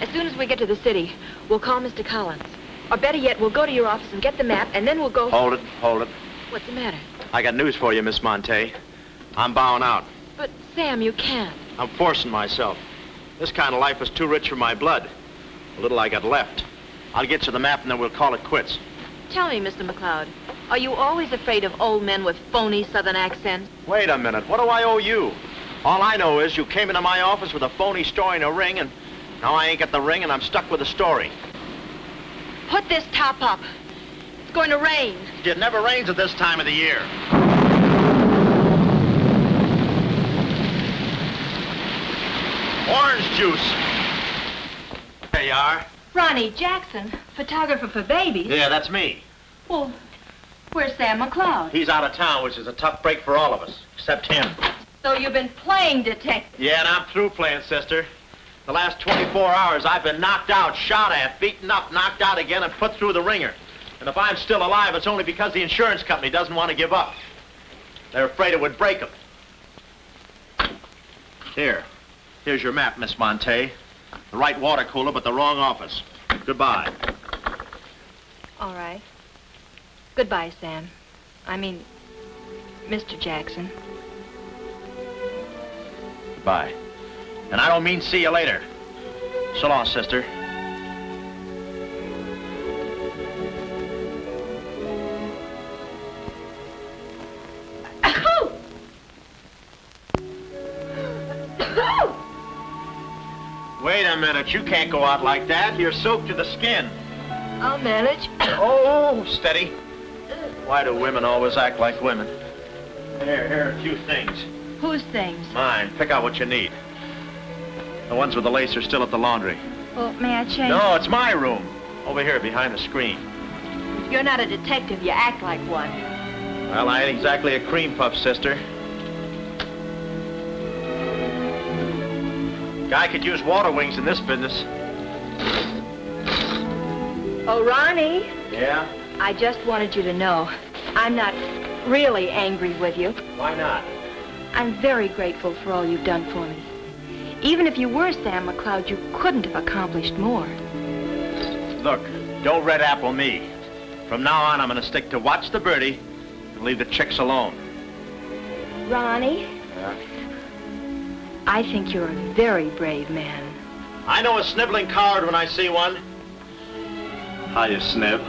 As soon as we get to the city, we'll call Mr. Collins. Or better yet, we'll go to your office and get the map, and then we'll go... Hold it, hold it. What's the matter? I got news for you, Miss Monte. I'm bowing out. But, Sam, you can't. I'm forcing myself. This kind of life is too rich for my blood. The little I got left. I'll get you the map, and then we'll call it quits. Tell me, Mr. McLeod, are you always afraid of old men with phony southern accents? Wait a minute. What do I owe you? All I know is you came into my office with a phony story and a ring, and now I ain't got the ring, and I'm stuck with a story. Put this top up. It's going to rain. It never rains at this time of the year. Orange juice. There you are. Ronnie Jackson, photographer for babies. Yeah, that's me. Well, where's Sam McLeod? He's out of town, which is a tough break for all of us, except him. So you've been playing detective. Yeah, and I'm through playing, sister. The last 24 hours, I've been knocked out, shot at, beaten up, knocked out again, and put through the ringer. And if I'm still alive, it's only because the insurance company doesn't want to give up. They're afraid it would break them. Here's your map, Miss Monte. The right water cooler, but the wrong office. Goodbye. All right. Goodbye, Sam. I mean, Mr. Jackson. Goodbye. And I don't mean see you later. So long, sister. Wait a minute, you can't go out like that. You're soaked to the skin. I'll manage. Oh, steady. Why do women always act like women? Here are a few things. Whose things? Mine. Pick out what you need. The ones with the lace are still at the laundry. Well, may I change? No, it's my room. Over here, behind the screen. If you're not a detective, you act like one. Well, I ain't exactly a cream puff, sister. Guy could use water wings in this business. Oh, Ronnie. Yeah? I just wanted you to know, I'm not really angry with you. Why not? I'm very grateful for all you've done for me. Even if you were Sam McLeod, you couldn't have accomplished more. Look, don't red apple me. From now on, I'm going to stick to watch the birdie and leave the chicks alone. Ronnie? Yeah? I think you're a very brave man. I know a sniveling coward when I see one. How you snib?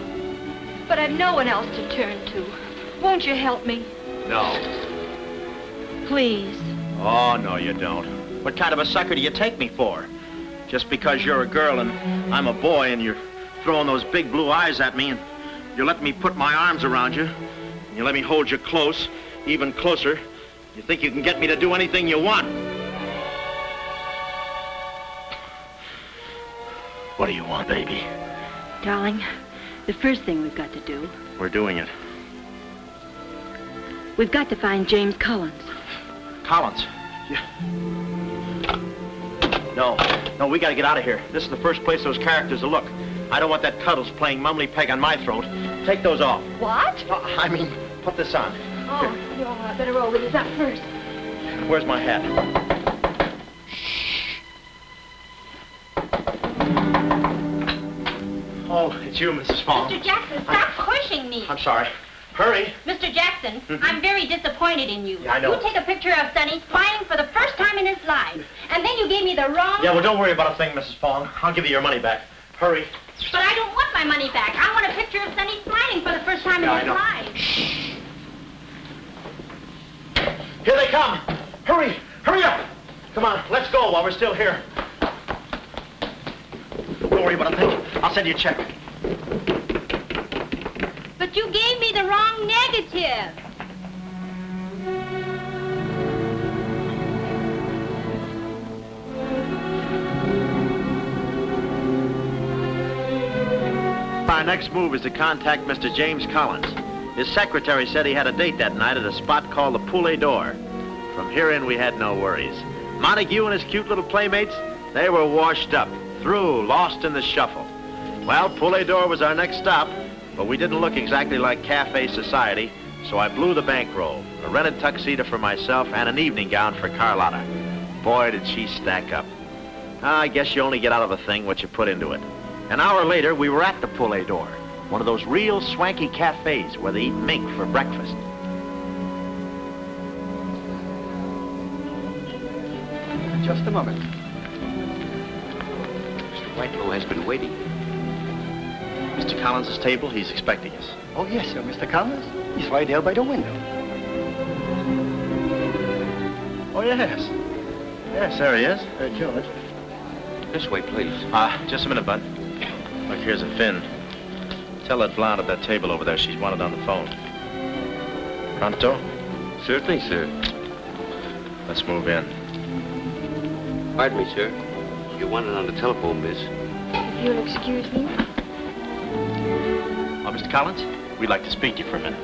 But I've no one else to turn to. Won't you help me? No. Please. Oh, no, you don't. What kind of a sucker do you take me for? Just because you're a girl and I'm a boy and you're throwing those big blue eyes at me and you're letting me put my arms around you and you let me hold you close, even closer, you think you can get me to do anything you want. What do you want, baby? Darling, the first thing we've got to do, We're doing it. we've got to find James Collins. Collins. Yeah. No, we gotta get out of here. This is the first place those characters will look. I don't want that Cuddles playing mumbly peg on my throat. Take those off. What? I mean, put this on. Oh, no, I better roll with this up first. Where's my hat? Oh, it's you, Mrs. Fong. Mr. Jackson, stop pushing me. I'm sorry. Hurry. Mr. Jackson, I'm very disappointed in you. Yeah, I know. You take a picture of Sonny smiling for the first time in his life, and then you gave me the wrong... Yeah, well, don't worry about a thing, Mrs. Fong. I'll give you your money back. Hurry. But I don't want my money back. I want a picture of Sonny smiling for the first time in his life. Shh. Here they come. Hurry. Hurry up. Come on, let's go while we're still here. Don't worry about a thing. I'll send you a check. But you gave me the wrong negative. Our next move is to contact Mr. James Collins. His secretary said he had a date that night at a spot called the Poulet d'Or. From here in, we had no worries. Montague and his cute little playmates, they were washed up, through, lost in the shuffle. Well, Poulet d'Or was our next stop, but we didn't look exactly like cafe society, so I blew the bankroll, a rented tuxedo for myself and an evening gown for Carlotta. Boy, did she stack up. I guess you only get out of a thing what you put into it. An hour later, we were at the Poulet d'Or, one of those real swanky cafes where they eat mink for breakfast. Just a moment. Mr. Whitelaw has been waiting. Mr. Collins' table, he's expecting us. Oh, yes, sir. Mr. Collins? He's right there by the window. Oh, yes. Yes, there he is. George. This way, please. Just a minute, Bud. Look, here's a fin. Tell that blonde at that table over there she's wanted on the phone. Pronto? Certainly, sir. Let's move in. Pardon me, sir. You wanted on the telephone, miss. If you'll excuse me. Oh, Mr. Collins, we'd like to speak to you for a minute.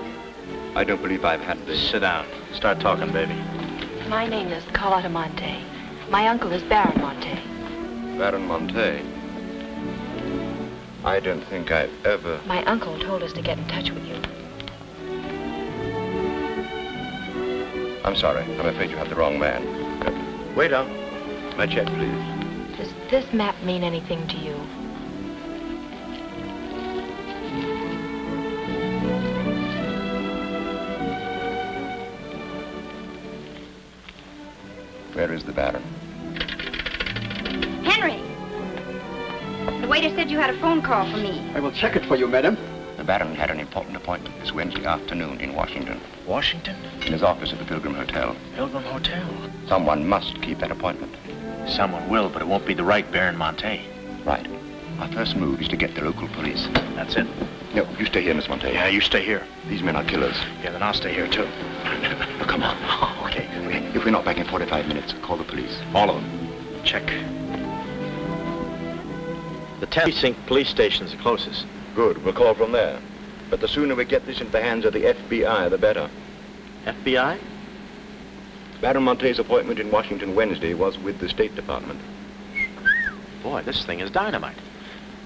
I don't believe I've had this. Sit down. Start talking, baby. My name is Carlotta Monte. My uncle is Baron Monte. Baron Monte. I don't think I've ever... My uncle told us to get in touch with you. I'm sorry. I'm afraid you have the wrong man. Wait up. My check, please. Does this map mean anything to you? Where is the Baron? Henry! The waiter said you had a phone call for me. I will check it for you, madam. The Baron had an important appointment this Wednesday afternoon in Washington. Washington? In his office at the Pilgrim Hotel. Pilgrim Hotel? Someone must keep that appointment. Someone will, but it won't be the right Baron Monte. Right. Our first move is to get the local police. That's it. No, you stay here, Miss Monte. Yeah, you stay here. These men are killers. Yeah, then I'll stay here, too. Oh, come on. Okay. If we're not back in 45 minutes, call the police. All of them. Check. The 10th Precinct police station's the closest. Good. We'll call from there. But the sooner we get this into the hands of the FBI, the better. FBI? Baron Monte's appointment in Washington Wednesday was with the State Department. Boy, this thing is dynamite.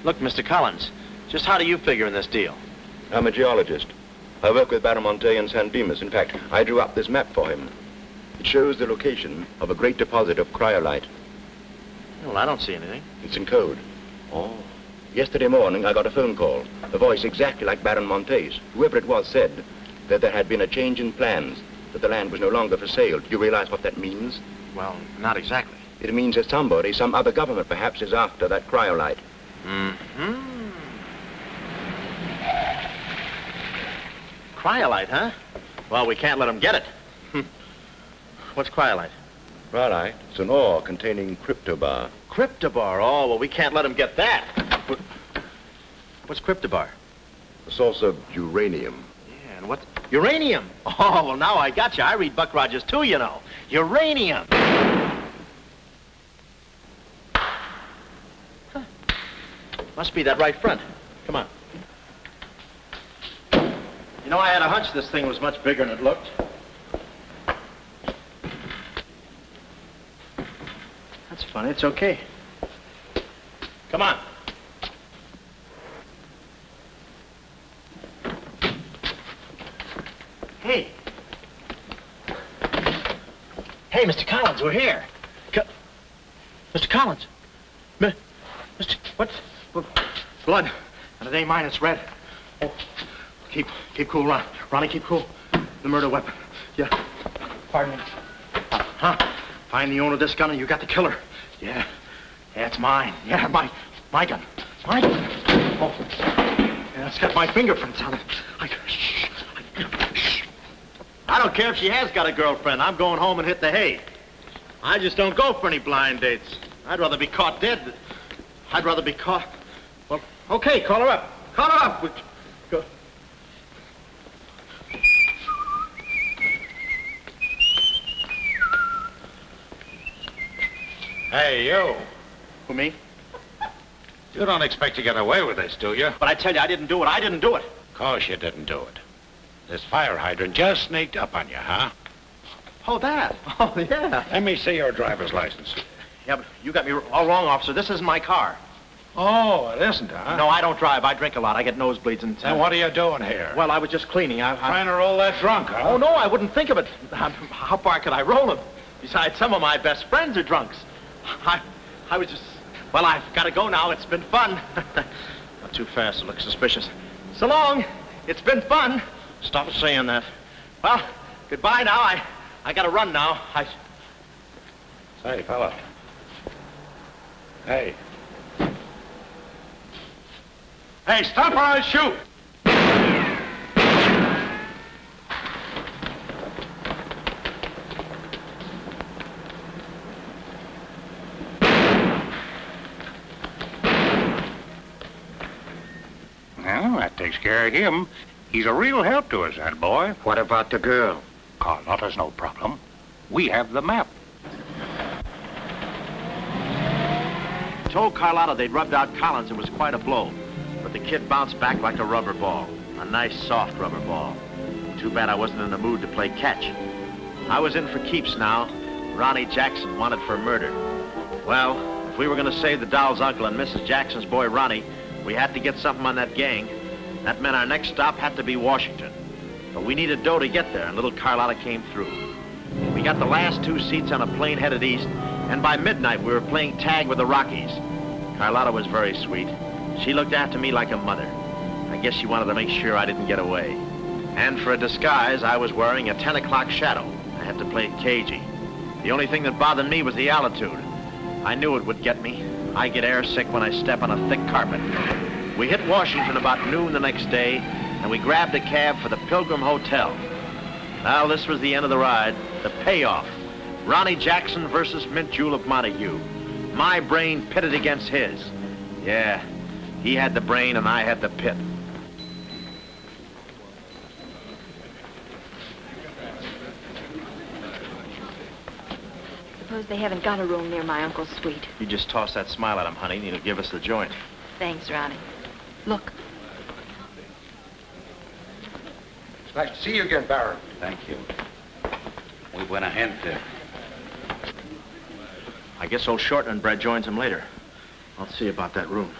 Look, Mr. Collins, just how do you figure in this deal? I'm a geologist. I work with Baron Monte in San Dimas. In fact, I drew up this map for him. It shows the location of a great deposit of cryolite. Well, I don't see anything. It's in code. Oh. Yesterday morning, I got a phone call. A voice exactly like Baron Monte's. Whoever it was said that there had been a change in plans, that the land was no longer for sale. Do you realize what that means? Well, not exactly. It means that somebody, some other government perhaps, is after that cryolite. Mm-hmm. Cryolite, huh? Well, we can't let them get it. What's cryolite? Right. It's an ore containing cryptobar. Cryptobar? Oh, well, we can't let them get that. What's cryptobar? A source of uranium. Yeah, and what's... Uranium? Oh, well, now I got you. I read Buck Rogers, too, you know. Uranium. Huh. Must be that right front. Come on. You know, I had a hunch this thing was much bigger than it looked. That's funny. It's okay. Come on. Hey. Hey, Mr. Collins, we're here. Mr. Collins. Mr. What? Blood. And it ain't mine, it's red. Oh, Keep cool, Ron. Ronnie, keep cool. The murder weapon. Yeah. Pardon me. Huh? Find the owner of this gun and you got the killer. Yeah. Yeah, it's mine. Yeah, my gun. My gun. Oh. Yeah, it's got my fingerprints on it. Shh. I don't care if she has got a girlfriend. I'm going home and hit the hay. I just don't go for any blind dates. I'd rather be caught dead. I'd rather be caught... Well, okay, call her up. Call her up. Go. Hey, you. Who, me? You don't expect to get away with this, do you? But I tell you, I didn't do it. I didn't do it. Of course you didn't do it. This fire hydrant just sneaked up on you, huh? Oh, that? Oh, yeah. Let me see your driver's license. Yeah, but you got me all wrong, officer. This isn't my car. Oh, it isn't, huh? No, I don't drive. I drink a lot. I get nosebleeds and... Then what are you doing here? Well, I was just cleaning. Trying to roll that drunk, huh? Oh, no, I wouldn't think of it. How far could I roll them? Besides, some of my best friends are drunks. I was just... Well, I've got to go now. It's been fun. Not too fast. It looks suspicious. So long. It's been fun. Stop saying that. Well, goodbye now. I got to run now. Say, fella. Hey. Hey, stop or I'll shoot! Well, that takes care of him. He's a real help to us, that boy. What about the girl? Carlotta's no problem. We have the map. Told Carlotta they'd rubbed out Collins. It was quite a blow. But the kid bounced back like a rubber ball. A nice, soft rubber ball. Too bad I wasn't in the mood to play catch. I was in for keeps now. Ronnie Jackson wanted for murder. Well, if we were going to save the doll's uncle and Mrs. Jackson's boy, Ronnie, we had to get something on that gang. That meant our next stop had to be Washington. But we needed dough to get there, and little Carlotta came through. We got the last 2 seats on a plane headed east, and by midnight we were playing tag with the Rockies. Carlotta was very sweet. She looked after me like a mother. I guess she wanted to make sure I didn't get away. And for a disguise, I was wearing a 10 o'clock shadow. I had to play it cagey. The only thing that bothered me was the altitude. I knew it would get me. I get airsick when I step on a thick carpet. We hit Washington about noon the next day, and we grabbed a cab for the Pilgrim Hotel. Well, this was the end of the ride, the payoff. Ronnie Jackson versus Mint Jewel of Montague. My brain pitted against his. Yeah, he had the brain and I had the pit. Suppose they haven't got a room near my uncle's suite. You just toss that smile at him, honey, and he'll give us the joint. Thanks, Ronnie. Look. It's nice to see you again, Baron. Thank you. Muy buena gente. I guess old Shortman Bread joins him later. I'll see about that room.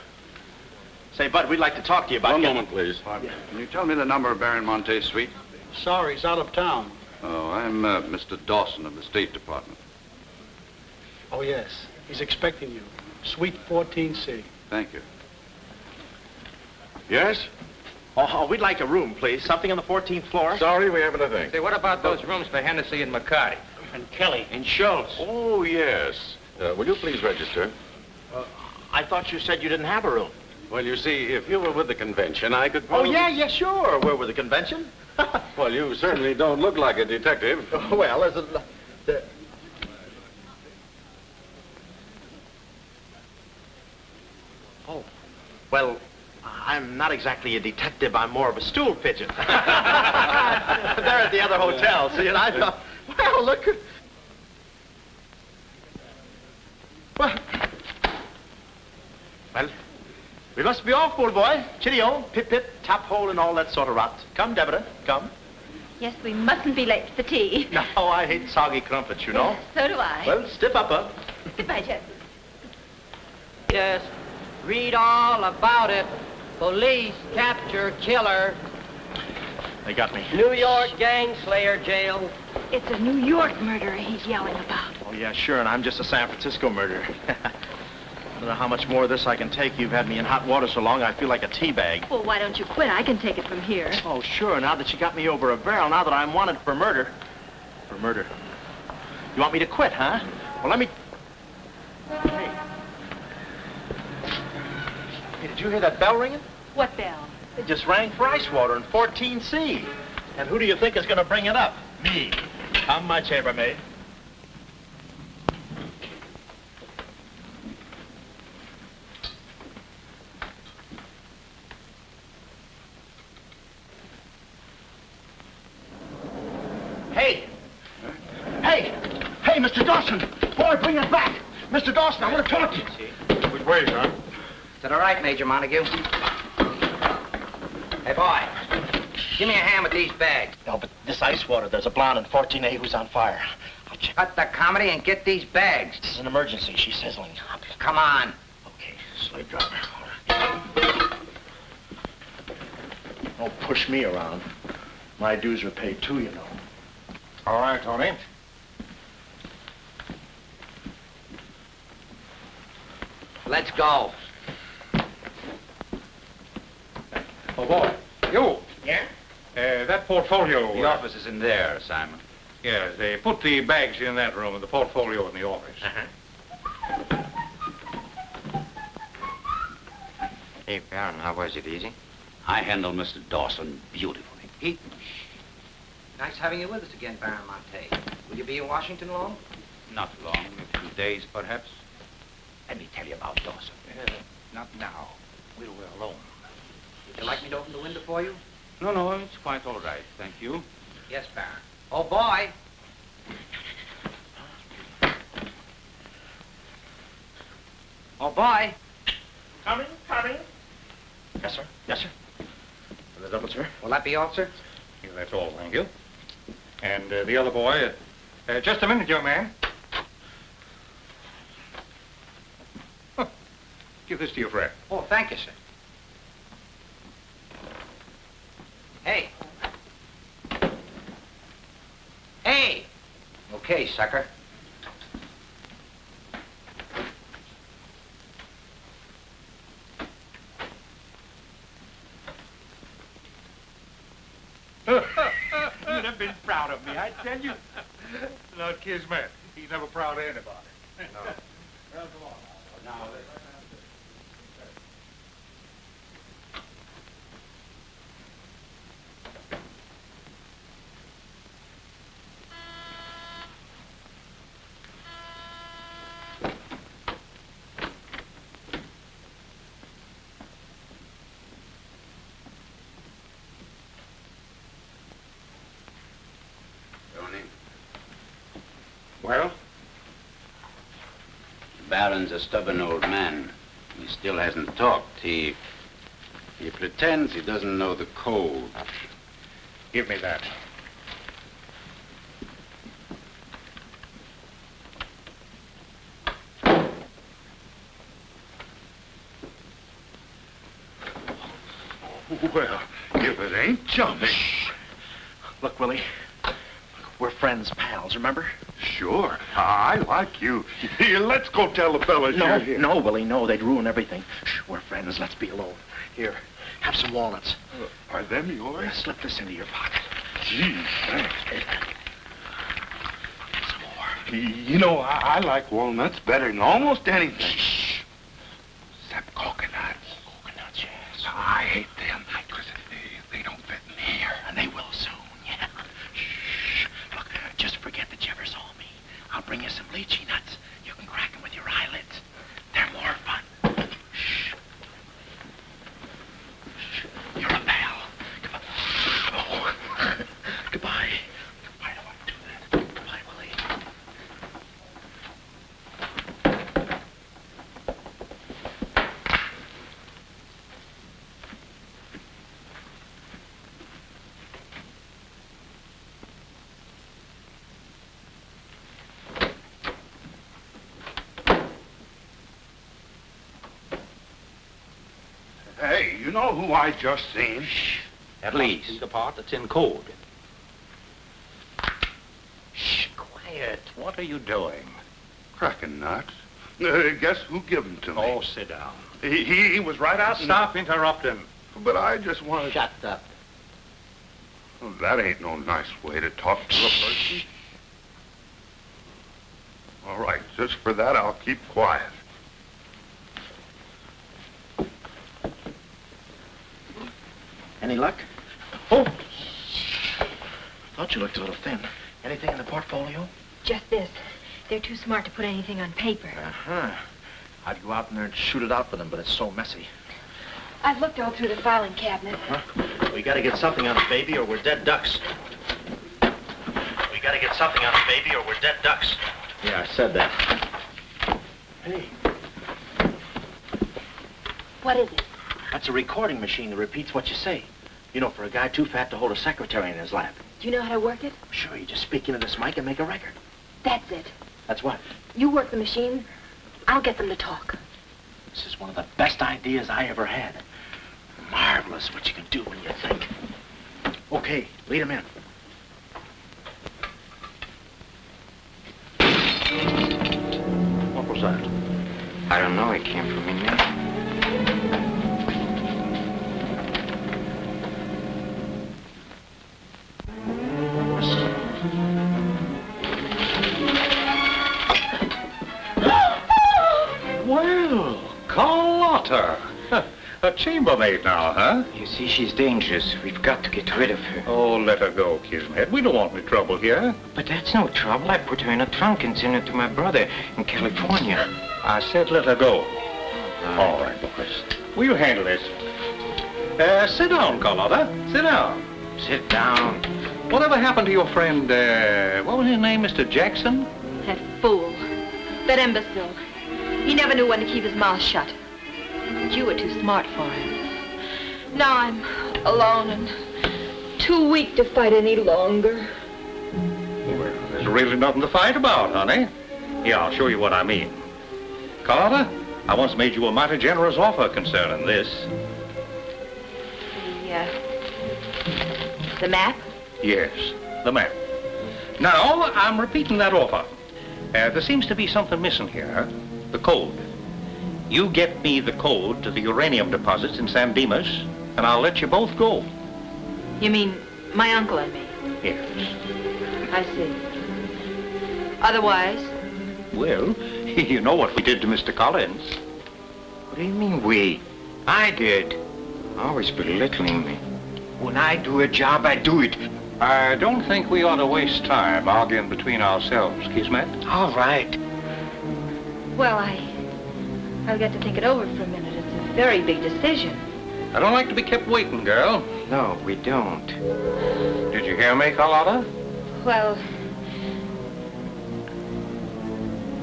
Say, Bud, we'd like to talk to you about... One moment, please. Can you tell me the number of Baron Monte's suite? Sorry, he's out of town. Oh, I'm Mr. Dawson of the State Department. Oh, yes. He's expecting you. Suite 14C. Thank you. Yes? Oh, we'd like a room, please. Something on the 14th floor. Sorry, we haven't a thing. Say, what about those rooms for Hennessy and McCarty? And Kelly. And Schultz. Oh, yes. Will you please register? I thought you said you didn't have a room. Well, you see, if you were with the convention, I could... Oh, yeah, sure. We're with the convention. Well, you certainly don't look like a detective. Well, as a... Oh, well, I'm not exactly a detective. I'm more of a stool pigeon. They're at the other hotel, see, and I thought, well, look. Well, we must be off, old boy. Chitty-o, pip-pip, tap-hole, and all that sort of rot. Come, Deborah, come. Yes, we mustn't be late for tea. No, I hate soggy crumpets, you know. So do I. Well, stiff upper. Goodbye, Jess. Yes, read all about it. Police capture killer. They got me. New York gang slayer jail. It's a New York murderer he's yelling about. Oh, yeah, sure, and I'm just a San Francisco murderer. don't know how much more of this I can take. You've had me in hot water so long, I feel like a tea bag. Well, why don't you quit? I can take it from here. Oh, sure, now that you got me over a barrel, now that I'm wanted for murder. For murder. You want me to quit, huh? Well, let me... Hey. Hey, did you hear that bell ringing? What bell? It just rang for ice water in 14C. And who do you think is going to bring it up? Me. Come, my chambermaid. Hey! Hey! Hey, Mr. Dawson! Boy, bring it back! Mr. Dawson, I want to talk to you. Which way, son? To the right, Major Montague. Hey, boy. Give me a hand with these bags. No, but this ice water, there's a blonde in 14A who's on fire. I'll check. Cut the comedy and get these bags. This is an emergency. She's sizzling. Come on. Okay, slave driver. Don't push me around. My dues are paid too, you know. All right, Tony. Let's go. Oh, boy. You. Yeah? That portfolio... The office is in there, Simon. Yes, they put the bags in that room and the portfolio in the office. Hey, Baron, how was it? Easy? I handled Mr. Dawson beautifully. Nice having you with us again, Baron Monte. Will you be in Washington long? Not long, a few days, perhaps. Let me tell you about Dawson. Not now. We're alone. Would you like me to open the window for you? No, it's quite all right, thank you. Yes, Baron. Oh, boy. Oh, boy. Coming. Yes, sir. Yes, sir. The double, sir. Will that be all, sir? Yeah, that's all, thank you. And the other boy, just a minute, young man. Huh. Give this to your friend. Oh, thank you, sir. Hey. Hey! Okay, sucker. You'd have been proud of me, I tell you. Not Kismet. He's never proud of anybody. No. Well, come on now. Well? The Baron's a stubborn old man. He still hasn't talked. He pretends he doesn't know the code. Give me that. Well, if it ain't jumping. Look, Willie. We're friends, pals, remember? Sure. I like you. Here, let's go tell the fellas you're here. No, Willie, no. They'd ruin everything. Shh, we're friends. Let's be alone. Here, have some walnuts. Are them yours? Slip this into your pocket. Gee, thanks. Some more. You know, I like walnuts better than almost anything. Shh. Except coconuts. Coconuts, yes. I hate them because they don't fit in here. And they will soon, yeah. Shh. Look, just forget that you ever saw me. I'll bring you some lychee nuts. You can crack them with your eyelids. They're more fun. Shh. Shh. You're a pal. Come on. Oh. Goodbye. I don't want to do that. Goodbye, Willie. Hey, you know who I just seen? At least. The part that's in code. Shh, quiet. What are you doing? Cracking nuts. Guess who gave him to me? Oh, sit down. He was right out. Stop interrupting. But I just wanted... Shut up. Well, that ain't no nice way to talk to a person. All right, just for that, I'll keep quiet. Any luck? Oh! Thought you looked a little thin. Anything in the portfolio? Just this. They're too smart to put anything on paper. Uh-huh. I'd go out in there and shoot it out for them, but it's so messy. I've looked all through the filing cabinet. We gotta get something on the baby or we're dead ducks. We gotta get something on the baby or we're dead ducks. Yeah, I said that. Hey, What is it? that's a recording machine that repeats what you say. You know, for a guy too fat to hold a secretary in his lap. Do you know how to work it? Sure, you just speak into this mic and make a record. That's it. That's what? You work the machine. I'll get them to talk. This is one of the best ideas I ever had. Marvelous what you can do when you think. Okay, lead him in. What was that? I don't know. It came from in there. Well, Carlotta. A chambermaid now, huh? You see, she's dangerous. We've got to get rid of her. Oh, let her go, Kismet. We don't want any trouble here. But that's no trouble. I put her in a trunk and sent her to my brother in California. I said let her go. All right, boys. We'll handle this. Sit down, Carlotta. Sit down. Sit down. Whatever happened to your friend, what was his name, Mr. Jackson? That fool. That imbecile. He never knew when to keep his mouth shut. But you were too smart for him. Now I'm alone and too weak to fight any longer. Well, there's really nothing to fight about, honey. Here, I'll show you what I mean. Carlotta, I once made you a mighty generous offer concerning this. The map? Yes, the map. Now, I'm repeating that offer. There seems to be something missing here. The code. You get me the code to the uranium deposits in San Dimas, and I'll let you both go. You mean my uncle and me? Yes. I see. Otherwise? Well, you know what we did to Mr. Collins. What do you mean, we? I did. Always belittling me. When I do a job, I do it. I don't think we ought to waste time arguing between ourselves, Kismet. All right. Well, I'll get to think it over for a minute. It's a very big decision. I don't like to be kept waiting, girl. No, we don't. Did you hear me, Carlotta? Well,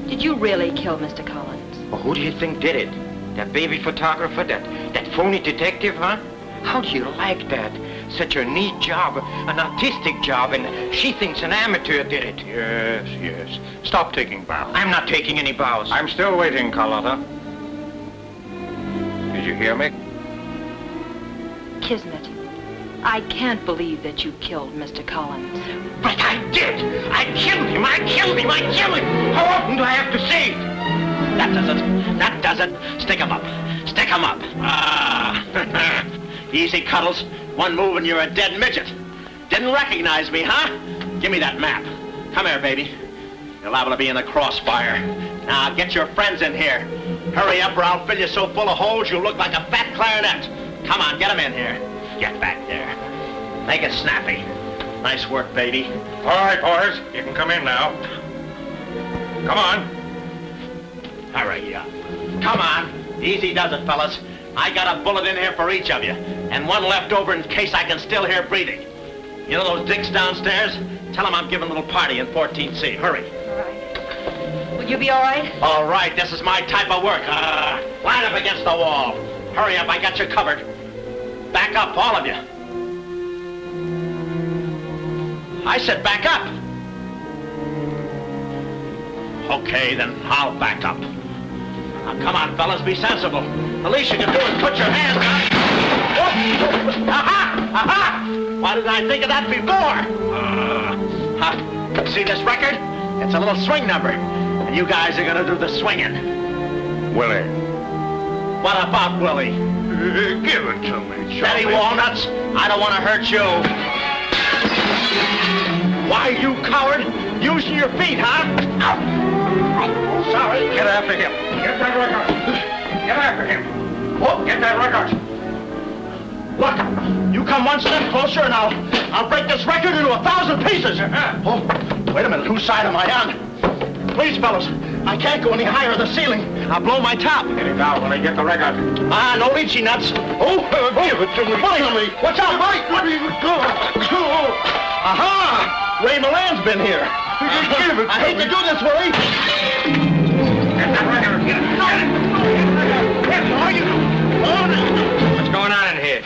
did you really kill Mr. Collins? Well, who do you think did it? That baby photographer? That phony detective, huh? How do you like that? Such a neat job, an artistic job, and she thinks an amateur did it. Yes, yes. Stop taking bows. I'm not taking any bows. I'm still waiting, Carlotta. Did you hear me? Kismet, I can't believe that you killed Mr. Collins. But I did! I killed him! I killed him! I killed him! How often do I have to say it? That does it. That does it. Stick 'em up. Stick 'em up. Ah. Easy, Cuddles. One move and you're a dead midget. Didn't recognize me, huh? Give me that map. Come here, baby. You're liable to be in the crossfire. Now, get your friends in here. Hurry up or I'll fill you so full of holes you'll look like a fat clarinet. Come on, get them in here. Get back there. Make it snappy. Nice work, baby. All right, boys. You can come in now. Come on. Hurry up. Come on. Easy does it, fellas. I got a bullet in here for each of you, and one left over in case I can still hear breathing. You know those dicks downstairs? Tell them I'm giving a little party in 14C. Hurry. All right. Will you be all right? All right, this is my type of work. Line up against the wall. Hurry up, I got you covered. Back up, all of you. I said back up. Okay, then I'll back up. Now, come on, fellas, be sensible. The least you can do is put your hands up. Whoop. Aha! Aha! Why didn't I think of that before? See this record? It's a little swing number. And you guys are gonna do the swinging. Willie. What about Willie? Give it to me, Steady, Charlie. Walnuts. I don't want to hurt you. Why, you coward? Using your feet, huh? Ow. Sorry. Get after him. Get that record. Get after him. Oh, get that record. Look, you come one step closer and I'll break this record into 1,000 pieces. Oh, wait a minute. Whose side am I on? Please, fellas, I can't go any higher than the ceiling. I'll blow my top. Get it down when I get the record. Ah, no itchy nuts. Give it to me. Bully on me. Watch out, buddy. What are you doing? Aha! Ray Milan's been here. Give it to I hate me. to do this, Willie. Get that record. Get it. What's going on in here?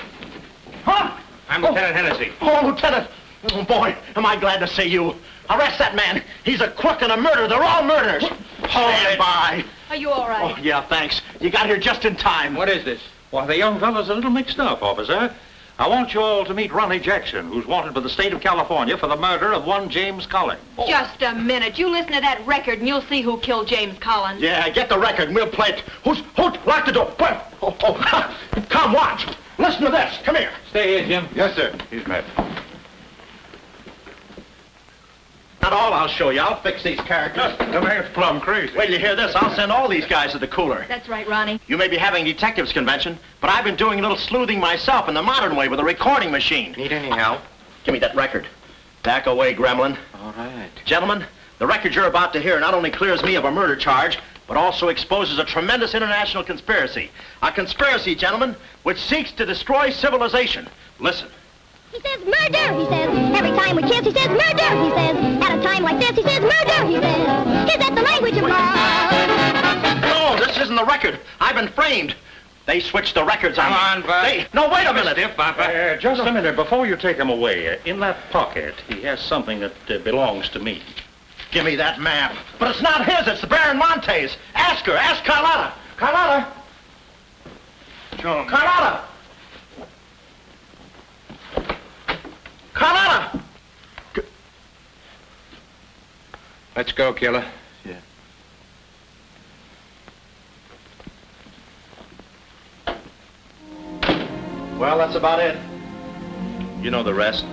Huh? I'm Lieutenant Hennessy. Oh, Lieutenant. Oh, boy, am I glad to see you. Arrest that man. He's a crook and a murderer. They're all murderers. Stand by. Are you all right? Oh, yeah, thanks. You got here just in time. What is this? Well, the young fellow's a little mixed up, officer. I want you all to meet Ronnie Jackson, who's wanted by the state of California for the murder of one James Collins. Just a minute. You listen to that record and you'll see who killed James Collins. Yeah, get the record and we'll play it. Who's lock the door? What? Oh, come, watch. Listen to this. Come here. Stay here, Jim. Yes, sir. He's met. Not all I'll show you. I'll fix these characters. The man's plumb crazy. Wait till you hear this. I'll send all these guys to the cooler. That's right, Ronnie. You may be having a detectives convention, but I've been doing a little sleuthing myself in the modern way with a recording machine. Need any help? Give me that record. Back away, gremlin. All right. Gentlemen, the record you're about to hear not only clears me of a murder charge, but also exposes a tremendous international conspiracy. A conspiracy, gentlemen, which seeks to destroy civilization. Listen. He says murder, he says. Every time we kiss, he says murder, he says. At a time like this, he says murder, he says. Is that the language of love? No, this isn't the record. I've been framed. They switched the records on me. Come on, Bud. No, wait a minute. Stiff, Papa. Just a minute. Before you take him away, in that pocket, he has something that belongs to me. Give me that map. But it's not his, it's the Baron Monte's. Ask her, ask Carlotta. Carlotta. Show him. Carlotta. Carlotta. Let's go, killer. Yeah. Well, that's about it. You know the rest.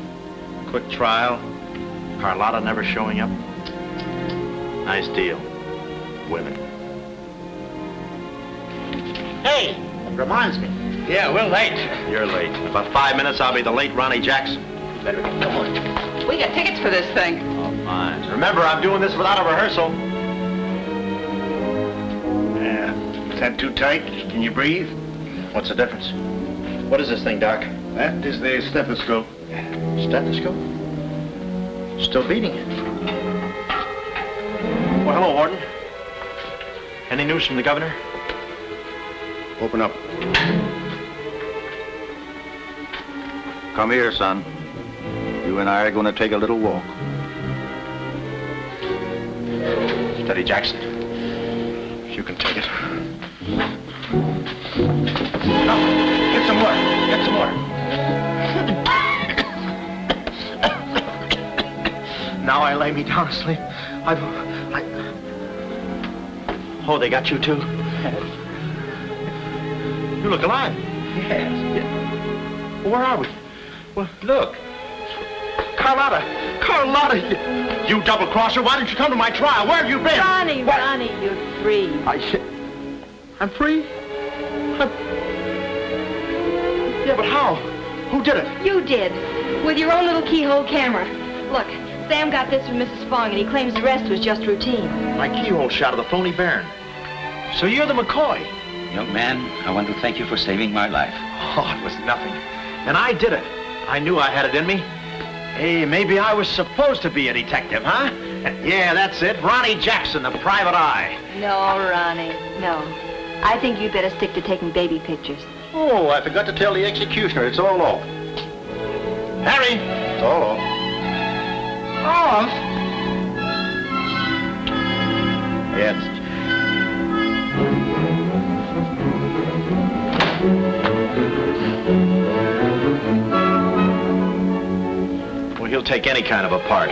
Quick trial. Carlotta never showing up. Nice deal. Women. Hey, it reminds me. Yeah, we're late. You're late. In about 5 minutes, I'll be the late Ronnie Jackson. Better get going. We got tickets for this thing. Oh, fine. Remember, I'm doing this without a rehearsal. Yeah. Is that too tight? Can you breathe? What's the difference? What is this thing, Doc? That is the stethoscope. Stethoscope? Still beating. Well, hello, Warden. Any news from the governor? Open up. Come here, son. You and I are going to take a little walk. Steady, Jackson. You can take it. No, get some water. Get some water. Now I lay me down to sleep. Oh, they got you too? You look alive. Yes. Where are we? Well, look. Carlotta! Carlotta! You double-crosser, why didn't you come to my trial? Where have you been? Ronnie, What? Ronnie, you're free. I'm free? Yeah, but how? Who did it? You did. With your own little keyhole camera. Look, Sam got this from Mrs. Fong, and he claims the rest was just routine. My keyhole shot of the phony Baron. So you're the McCoy? Young man, I want to thank you for saving my life. Oh, it was nothing. And I did it. I knew I had it in me. Hey, maybe I was supposed to be a detective, huh? Yeah, that's it. Ronnie Jackson, the private eye. No, Ronnie, no. I think you'd better stick to taking baby pictures. Oh, I forgot to tell the executioner. It's all off. Harry! It's all off. Off? Yeah, Well, he'll take any kind of a part.